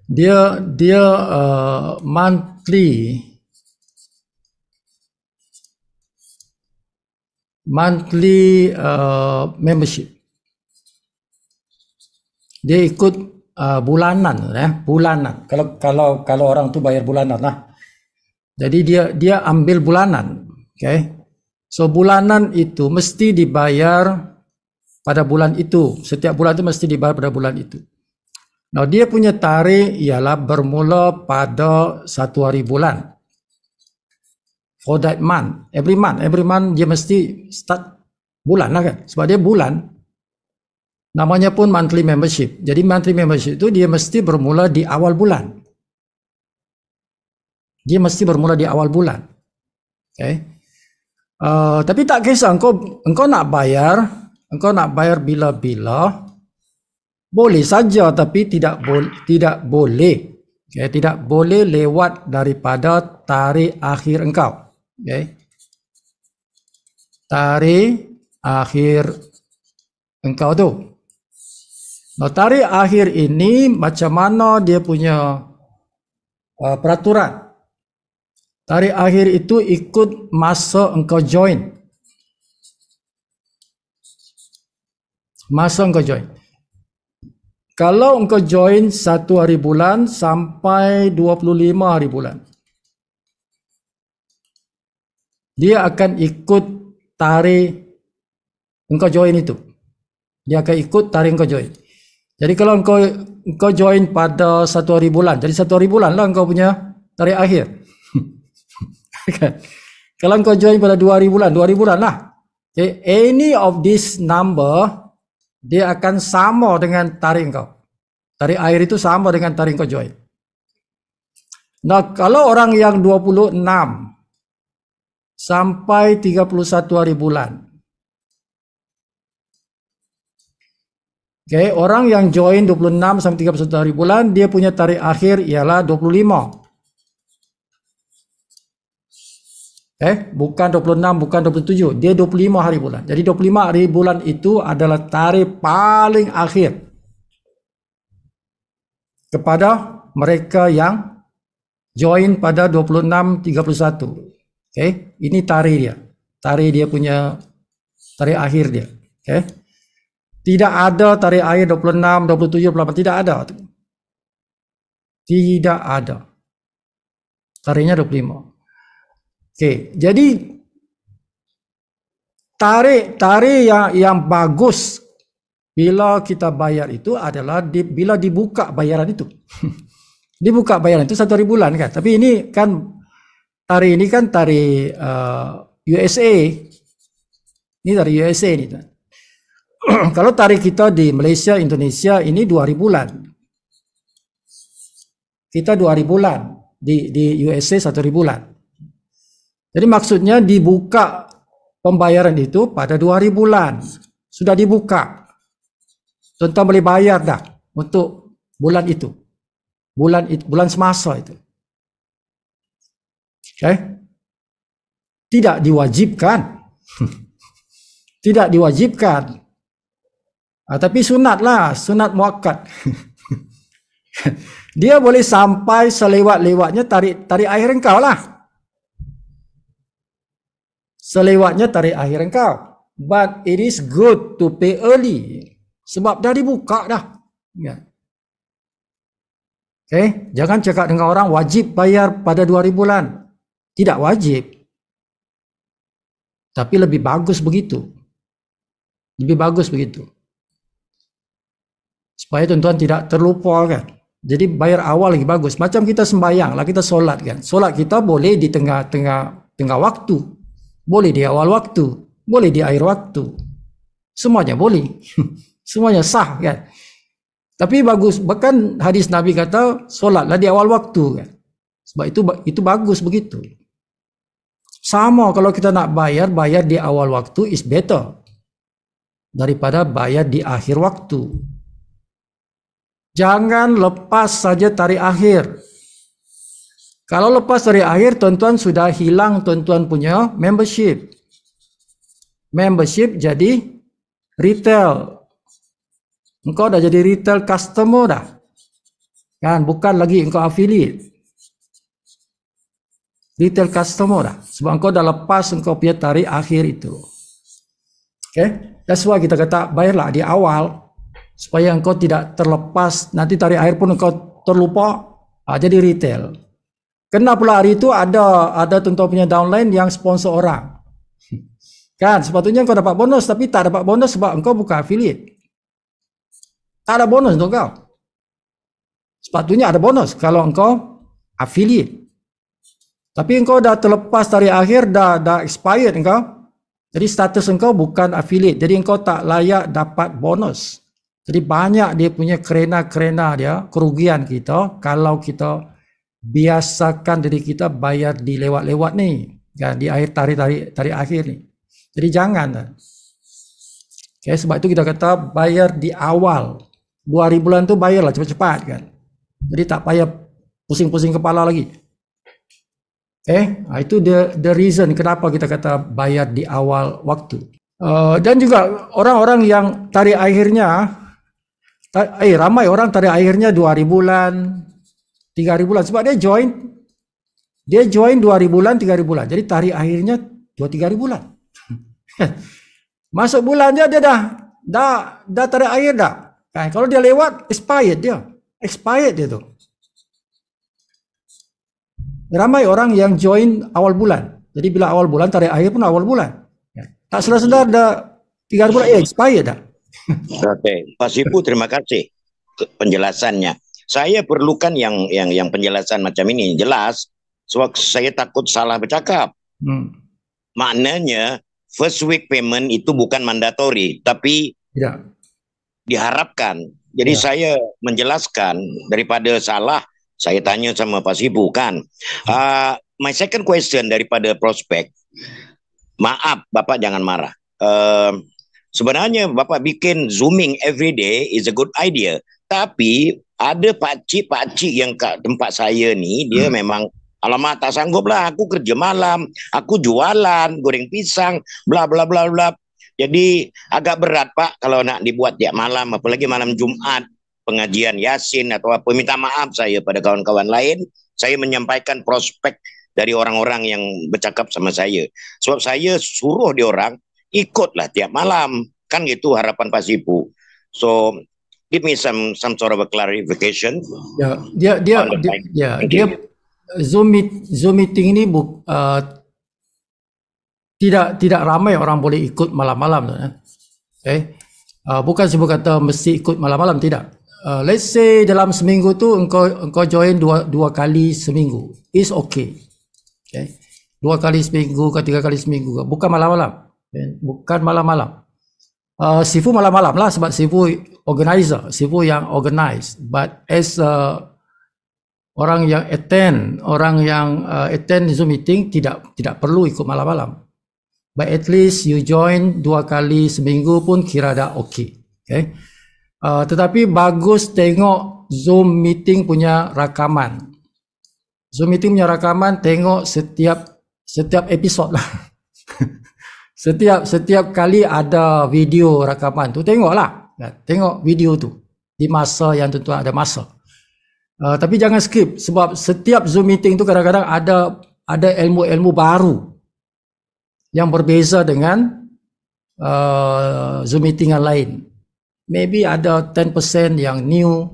Dia monthly membership. Dia ikut bulanan. Kalau orang tu bayar bulanan lah. Jadi dia ambil bulanan. Okay. So bulanan itu mesti dibayar pada bulan itu. Setiap bulan itu mesti dibayar pada bulan itu. Nah, dia punya tarikh ialah bermula pada 1 hari bulan. For that month. Every month dia mesti start bulan lah kan. Sebab dia bulan. Namanya pun monthly membership. Jadi monthly membership itu dia mesti bermula di awal bulan. Okay. Tapi tak kisah engkau nak bayar bila-bila, boleh saja, tapi tidak boleh. Okay. Tidak boleh lewat daripada tarikh akhir engkau. Okay. Tarikh akhir engkau tu. Nah, tarikh akhir ini macam mana dia punya peraturan. Tarikh akhir itu ikut masa engkau join. Kalau engkau join 1 hari bulan sampai 25 hari bulan, dia akan ikut tarikh engkau join itu. Dia akan ikut tarikh engkau join. Jadi kalau engkau join pada 1 hari bulan, jadi 1 hari bulan lah engkau punya tarikh akhir. Kalau engkau join pada 2 hari bulan lah. Okay. Any of this number, dia akan sama dengan tarikh engkau. Tarikh akhir itu sama dengan tarikh engkau join. Nah, kalau orang yang 26 sampai 31 hari bulan, okay, orang yang join 26 sampai 31 hari bulan, dia punya tarikh akhir ialah 25. Bukan 26, bukan 27. Dia 25 hari bulan. Jadi 25 hari bulan itu adalah tarikh paling akhir kepada mereka yang join pada 26, 31. Okay, ini tarikh dia. Tarikh dia punya tarikh akhir dia. Okay. Tidak ada tarikh akhir 26, 27, 28. Tidak ada. Tarikhnya 25. Okey, jadi tarikh yang bagus bila kita bayar itu adalah bila dibuka bayaran itu. Dibuka bayaran itu 1 hari bulan kan. Tapi ini kan tarikh USA. Ini dari USA ni. Kalau tarikh kita di Malaysia, Indonesia ini 2 hari bulan. Kita 2 hari bulan, di USA 1 hari bulan. Jadi maksudnya dibuka pembayaran itu pada 2 hari bulan. Sudah dibuka. Tuan-tuan boleh bayar dah untuk bulan itu. Bulan semasa itu. Okay? Tidak diwajibkan. Tidak diwajibkan. Tapi sunat lah, sunat muakkad. Dia boleh sampai selewat-lewatnya tarik akhir engkau lah. Selewatnya tarik akhir engkau. But it is good to pay early. Sebab dah dibuka dah. Ya. Okay? Jangan cakap dengan orang wajib bayar pada 2 hari bulan. Tidak wajib. Tapi lebih bagus begitu. Lebih bagus begitu. Supaya tuan-tuan tidak terlupa kan. Jadi bayar awal lagi bagus. Macam kita sembahyang lah, kita solat kan. Solat kita boleh di tengah waktu. Boleh di awal waktu. Boleh di akhir waktu. Semuanya boleh. Semuanya sah kan. Tapi bagus. Bahkan hadis Nabi kata solatlah di awal waktu kan. Sebab itu bagus begitu. Sama kalau kita nak bayar di awal waktu is better. Daripada bayar di akhir waktu. Jangan lepas saja tarikh akhir. Kalau lepas tarikh akhir, tuan-tuan sudah hilang tuan-tuan punya membership. Membership jadi retail. Engkau dah jadi retail customer dah. Kan, bukan lagi engkau affiliate. Retail customer dah. Sebab engkau dah lepas engkau punya tarikh akhir itu. Okay? That's why kita kata bayarlah di awal. Supaya engkau tidak terlepas, nanti tarikh akhir pun engkau terlupa, jadi retail. Kena pula hari itu ada tuan-tuan punya downline yang sponsor orang. Kan, sepatutnya engkau dapat bonus, tapi tak dapat bonus sebab engkau bukan affiliate. Tak ada bonus untuk engkau. Sepatutnya ada bonus kalau engkau affiliate. Tapi engkau dah terlepas tarikh akhir, dah expired engkau. Jadi status engkau bukan affiliate, jadi engkau tak layak dapat bonus. Jadi banyak dia punya kerena dia, kerugian kita kalau kita biasakan diri kita bayar di lewat-lewat ni, kan, di akhir tarikh akhir ni. Jadi jangan. Okay, sebab itu kita kata bayar di awal. 2 hari bulan tu bayarlah cepat-cepat kan. Jadi tak payah pusing-pusing kepala lagi. Itu the reason kenapa kita kata bayar di awal waktu. Dan juga orang-orang yang tarikh akhirnya ramai orang tarikh akhirnya 2 hari bulan, 3 hari bulan. Sebab dia join 2 hari bulan, 3 hari bulan. Jadi tarikh akhirnya 2-3 hari bulan. Masuk bulan dia dah tarikh akhir dah. Kan, kalau dia lewat, expired dia tu. Ramai orang yang join awal bulan. Jadi bila awal bulan, tarikh akhir pun awal bulan. Tak sedar-sedar dah 3 hari bulan, expired dah. Oke, Pak Sipu, terima kasih penjelasannya. Saya perlukan yang penjelasan macam ini jelas. Sebab saya takut salah bercakap. Maknanya first week payment itu bukan mandatory, tapi diharapkan. Jadi saya menjelaskan daripada salah. Saya tanya sama Pak Sipu kan. My second question daripada prospek. Maaf, Bapak jangan marah. Sebenarnya Bapak bikin zooming every day is a good idea. Tapi ada pakcik yang kat tempat saya ni, dia memang alamak tak sanggup lah. Aku kerja malam, aku jualan, goreng pisang, bla bla bla bla. Jadi agak berat Pak kalau nak dibuat tiap malam, apalagi malam Jumat, pengajian Yasin atau apa. Minta maaf saya pada kawan-kawan lain. Saya menyampaikan prospek dari orang-orang yang bercakap sama saya. Sebab saya suruh dia orang ikutlah tiap malam, kan gitu harapan Pak Sipu. So give me some sort of a clarification. Ya, dia Zoom meeting ini tidak ramai orang boleh ikut malam-malam. Bukan sebab kata mesti ikut malam-malam, tidak. Let's say dalam seminggu tu engkau join dua kali seminggu, is okay. 2 kali seminggu ke 3 kali seminggu, bukan malam-malam. Bukan malam-malam. Sifu malam-malam lah sebab Sifu organizer, Sifu yang organize. But as orang yang attend Zoom meeting tidak perlu ikut malam-malam. But at least you join 2 kali seminggu pun kira dah okey. Okay. Tetapi bagus tengok Zoom meeting punya rakaman. Zoom meeting punya rakaman tengok setiap episod lah. Setiap kali ada video rakaman tu tengoklah. Tengok video tu di masa yang tentu ada masa. Tapi jangan skip sebab setiap Zoom meeting tu kadang-kadang ada ilmu-ilmu baru yang berbeza dengan Zoom meeting yang lain. Maybe ada 10% yang new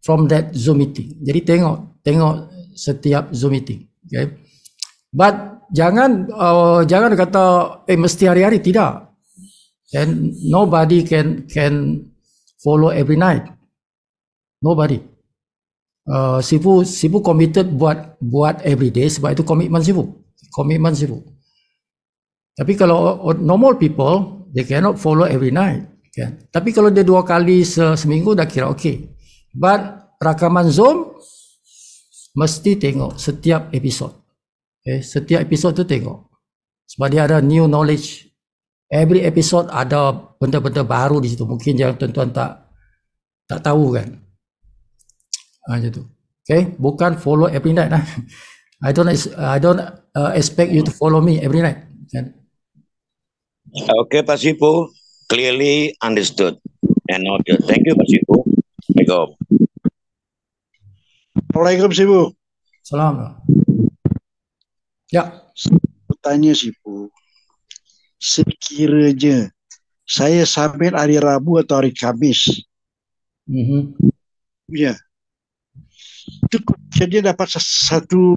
from that Zoom meeting. Jadi tengok setiap Zoom meeting. Okay. But jangan kata mesti hari-hari, tidak. And nobody can follow every night. Nobody. Sifu committed buat every day sebab itu komitmen Sifu. Tapi kalau normal people, they cannot follow every night. Okay. Tapi kalau dia 2 kali seminggu dah kira okey. But rakaman Zoom mesti tengok setiap episod. Okay. Setiap episod tu tengok. Sebab dia ada new knowledge. Every episode ada benda-benda baru di situ. Mungkin yang tuan-tuan tak tahu kan. Macam tu. Okay. Bukan follow every night lah. I don't expect you to follow me every night. Okay. Okay, Pak Sifu, clearly understood and noted. Thank you, Pak Sifu. Assalamualaikum. Assalamualaikum Sifu. Salam. Ya. Bertanya Sifu, sekiranya saya submit hari Rabu atau hari Kamis, ya, itu dia dapat satu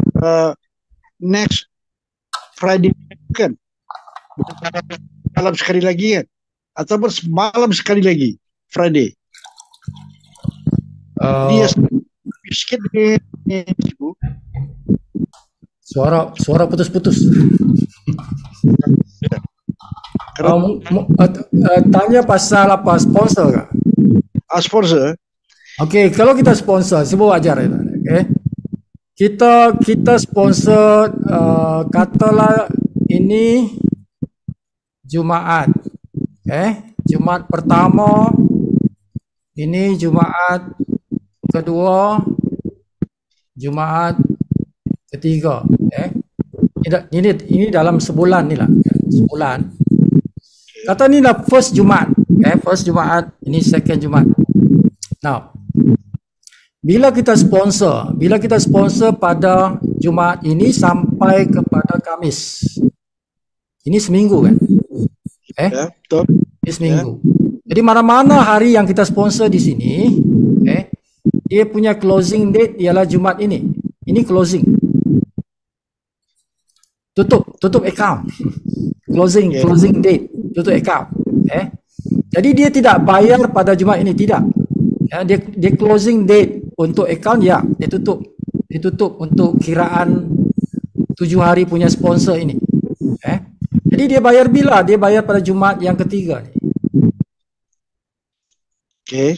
next Friday kan, malam sekali lagi kan, atau malam sekali lagi Friday. Dia sedikit Sifu. Suara putus-putus. Tanya pasal apa, sponsor kah? Sponsor. Okey, kalau kita sponsor, semua wajar ya. Okay. Kita sponsor, katalah ini Jumaat. Jumaat pertama, ini Jumaat kedua, Jumaat ketiga. Ini dalam sebulan ni lah. Sebulan. Kata ni lah first Jumaat. First Jumaat, ini second Jumaat. Now, bila kita sponsor pada Jumaat ini sampai kepada Khamis. Ini seminggu kan? Ya, betul. Ini seminggu. Jadi mana-mana hari yang kita sponsor di sini, dia punya closing date ialah Jumaat ini. Ini closing. Tutup account. Closing date, tutup account. Jadi dia tidak bayar pada Jumaat ini, tidak. Dia closing date untuk account, ya, dia tutup untuk kiraan 7 hari punya sponsor ini. Jadi dia bayar bila? Dia bayar pada Jumaat yang ketiga ni. Okey.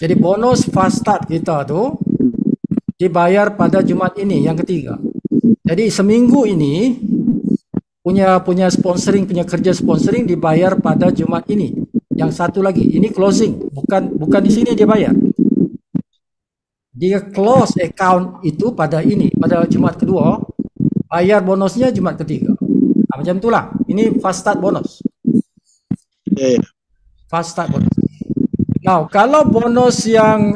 Jadi bonus fast start kita tu dibayar pada Jumaat ini yang ketiga. Jadi seminggu ini punya sponsoring, punya kerja sponsoring dibayar pada Jumaat ini. Yang satu lagi, ini closing, bukan di sini dia bayar. Dia close account itu pada Jumaat kedua, bayar bonusnya Jumaat ketiga. Macam itulah. Ini fast start bonus. Fast start bonus. Now, kalau bonus yang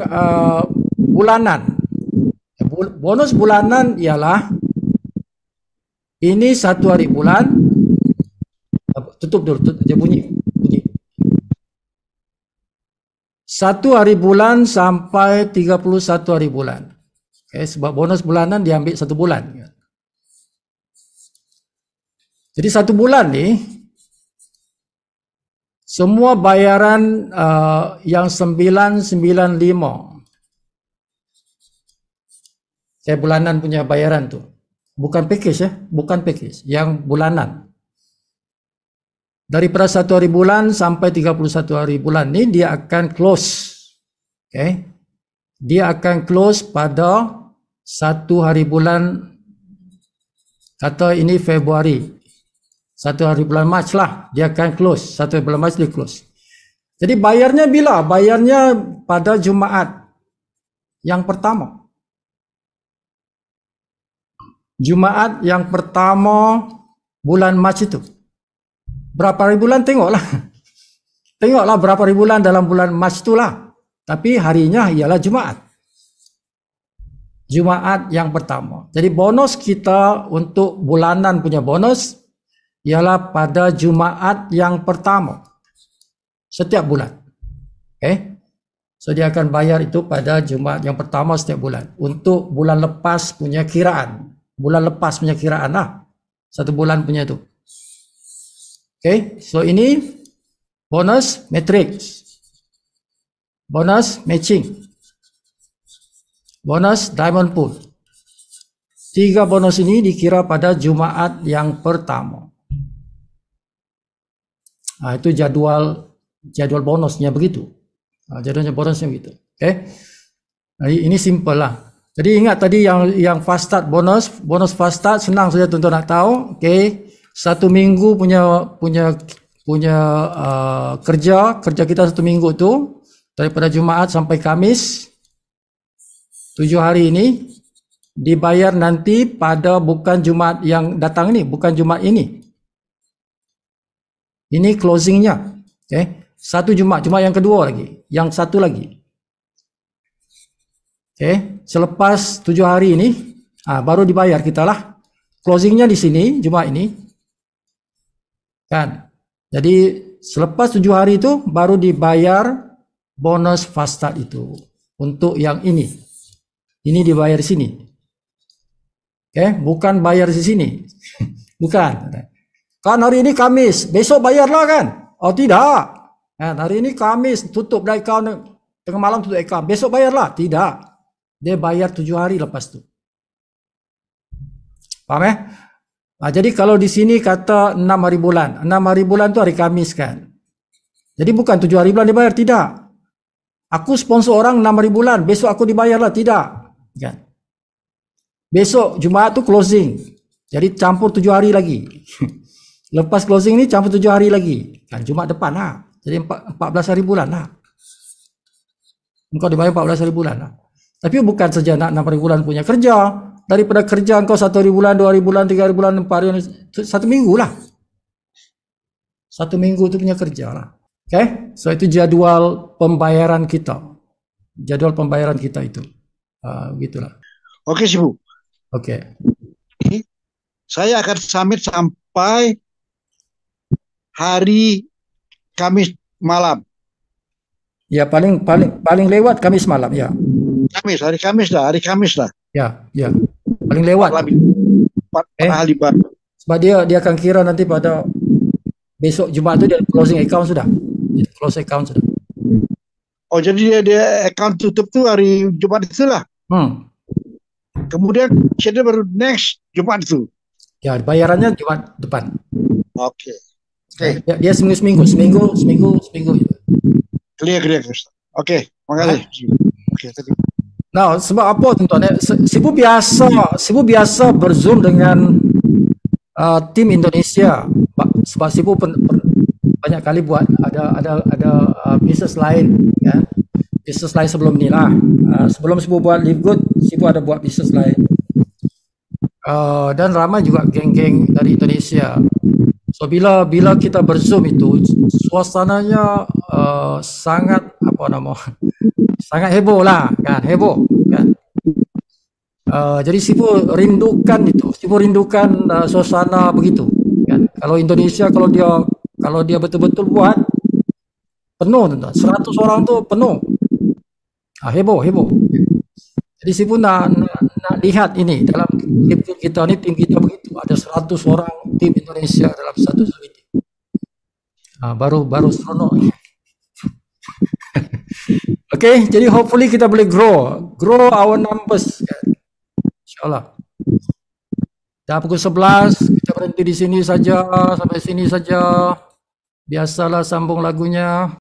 bulanan, bonus bulanan ialah ini 1 hari bulan. Tutup dulu, dia bunyi. 1 hari bulan sampai 31 hari bulan. Sebab bonus bulanan diambil 1 bulan. Jadi 1 bulan ni semua bayaran yang 995. Saya bulanan punya bayaran tu. Bukan package bukan package, yang bulanan. Daripada 1 hari bulan sampai 31 hari bulan ni dia akan close. Okay. Dia akan close pada 1 hari bulan, kata ini Februari. 1 hari bulan Mac lah dia akan close. 1 hari bulan Mac dia close. Jadi bayarnya bila? Bayarnya pada Jumaat yang pertama. Jumaat yang pertama bulan Mac itu. Berapa hari bulan tengoklah. Tengoklah berapa hari bulan dalam bulan Mac itulah. Tapi harinya ialah Jumaat. Jumaat yang pertama. Jadi bonus kita untuk bulanan punya bonus ialah pada Jumaat yang pertama. Setiap bulan. Okay. So dia akan bayar itu pada Jumaat yang pertama setiap bulan. Untuk bulan lepas punya kiraan. Bulan lepas punya kiraan lah. 1 bulan punya itu. Okay, so ini bonus matrix, bonus matching, bonus diamond pool. 3 bonus ini dikira pada Jumaat yang pertama. Itu jadual bonusnya begitu. Jadualnya bonusnya begitu. Okay, ini simple lah. Jadi ingat tadi yang fast start bonus fast start senang saja tuan-tuan nak tahu. Okay. 1 minggu punya kerja kita 1 minggu tu daripada Jumaat sampai Khamis 7 hari ini dibayar nanti pada bukan Jumaat yang datang ni, bukan Jumaat ini. Ini closingnya. Okay. 1 Jumaat yang kedua lagi, yang satu lagi. Okay. Selepas 7 hari ini baru dibayar kita lah. Closingnya di sini Jumaat ini. Kan? Jadi selepas 7 hari itu baru dibayar bonus fast start itu. Untuk yang ini. Ini dibayar di sini. Okay? Bukan bayar di sini. Bukan. Kan hari ini Khamis, besok bayarlah kan? Oh tidak. Kan? Hari ini Khamis, tutup dah account, tengah malam tutup account. Besok bayarlah. Tidak. Dia bayar 7 hari lepas tu. Faham jadi kalau di sini kata 6 hari bulan. 6 hari bulan tu hari Khamis kan. Jadi bukan 7 hari bulan dibayar. Tidak. Aku sponsor orang 6 hari bulan. Besok aku dibayar lah. Tidak. Kan? Besok Jumaat tu closing. Jadi campur 7 hari lagi. Lepas closing ni campur 7 hari lagi. Kan Jumaat depan lah. Jadi 14 hari bulan lah. Engkau dibayar 14 hari bulan lah. Tapi bukan saja nak 6 hari bulan punya kerja. Daripada kerja engkau 1 hari bulan, 2 hari bulan, 3 hari bulan, 4 hari bulan, 1 minggu lah. 1 minggu tu punya kerja lah. Okay. So itu jadual pembayaran kita. Jadual pembayaran kita itu. Begitulah. Oke, Sibu. Oke. Saya akan submit sampai hari Kamis malam. Ya, paling lewat Kamis malam ya. Hari Kamis lah. Ya. Paling lewat. Hari baru. Sebab dia akan kira nanti pada besok Jumaat tu dia closing account sudah. Dia close account sudah. Oh, jadi dia account tutup tu hari Jumaat itulah. Kemudian schedule baru next Jumaat itu. Ya, bayarannya Jumaat depan. Oke. Dia seminggu gitu. Clear. Oke, makasih. Oke, tadi. Nah, sebab apa tuan-tuan? Sibu biasa berzoom dengan tim Indonesia. Sebab Sibu banyak kali buat ada bisnes lain, ya. Bisnes lain sebelum ni lah. Sebelum Sibu buat Live Good, Sibu ada buat bisnes lain. Dan ramai juga geng-geng dari Indonesia. So bila kita berzoom itu suasananya sangat sangat heboh lah kan, jadi Sibu rindukan itu, suasana begitu kan. Kalau Indonesia kalau dia betul-betul buat penuh tuan, 100 orang tu penuh, heboh. Jadi Sibu nak lihat ini dalam tim kita ni, tim kita begitu ada 100 orang tim Indonesia dalam satu meeting. Baru seronok. Okay, jadi hopefully kita boleh grow our numbers kan? InsyaAllah. Dah pukul 11 kita berhenti di sini saja, sampai sini saja. Biasalah sambung lagunya.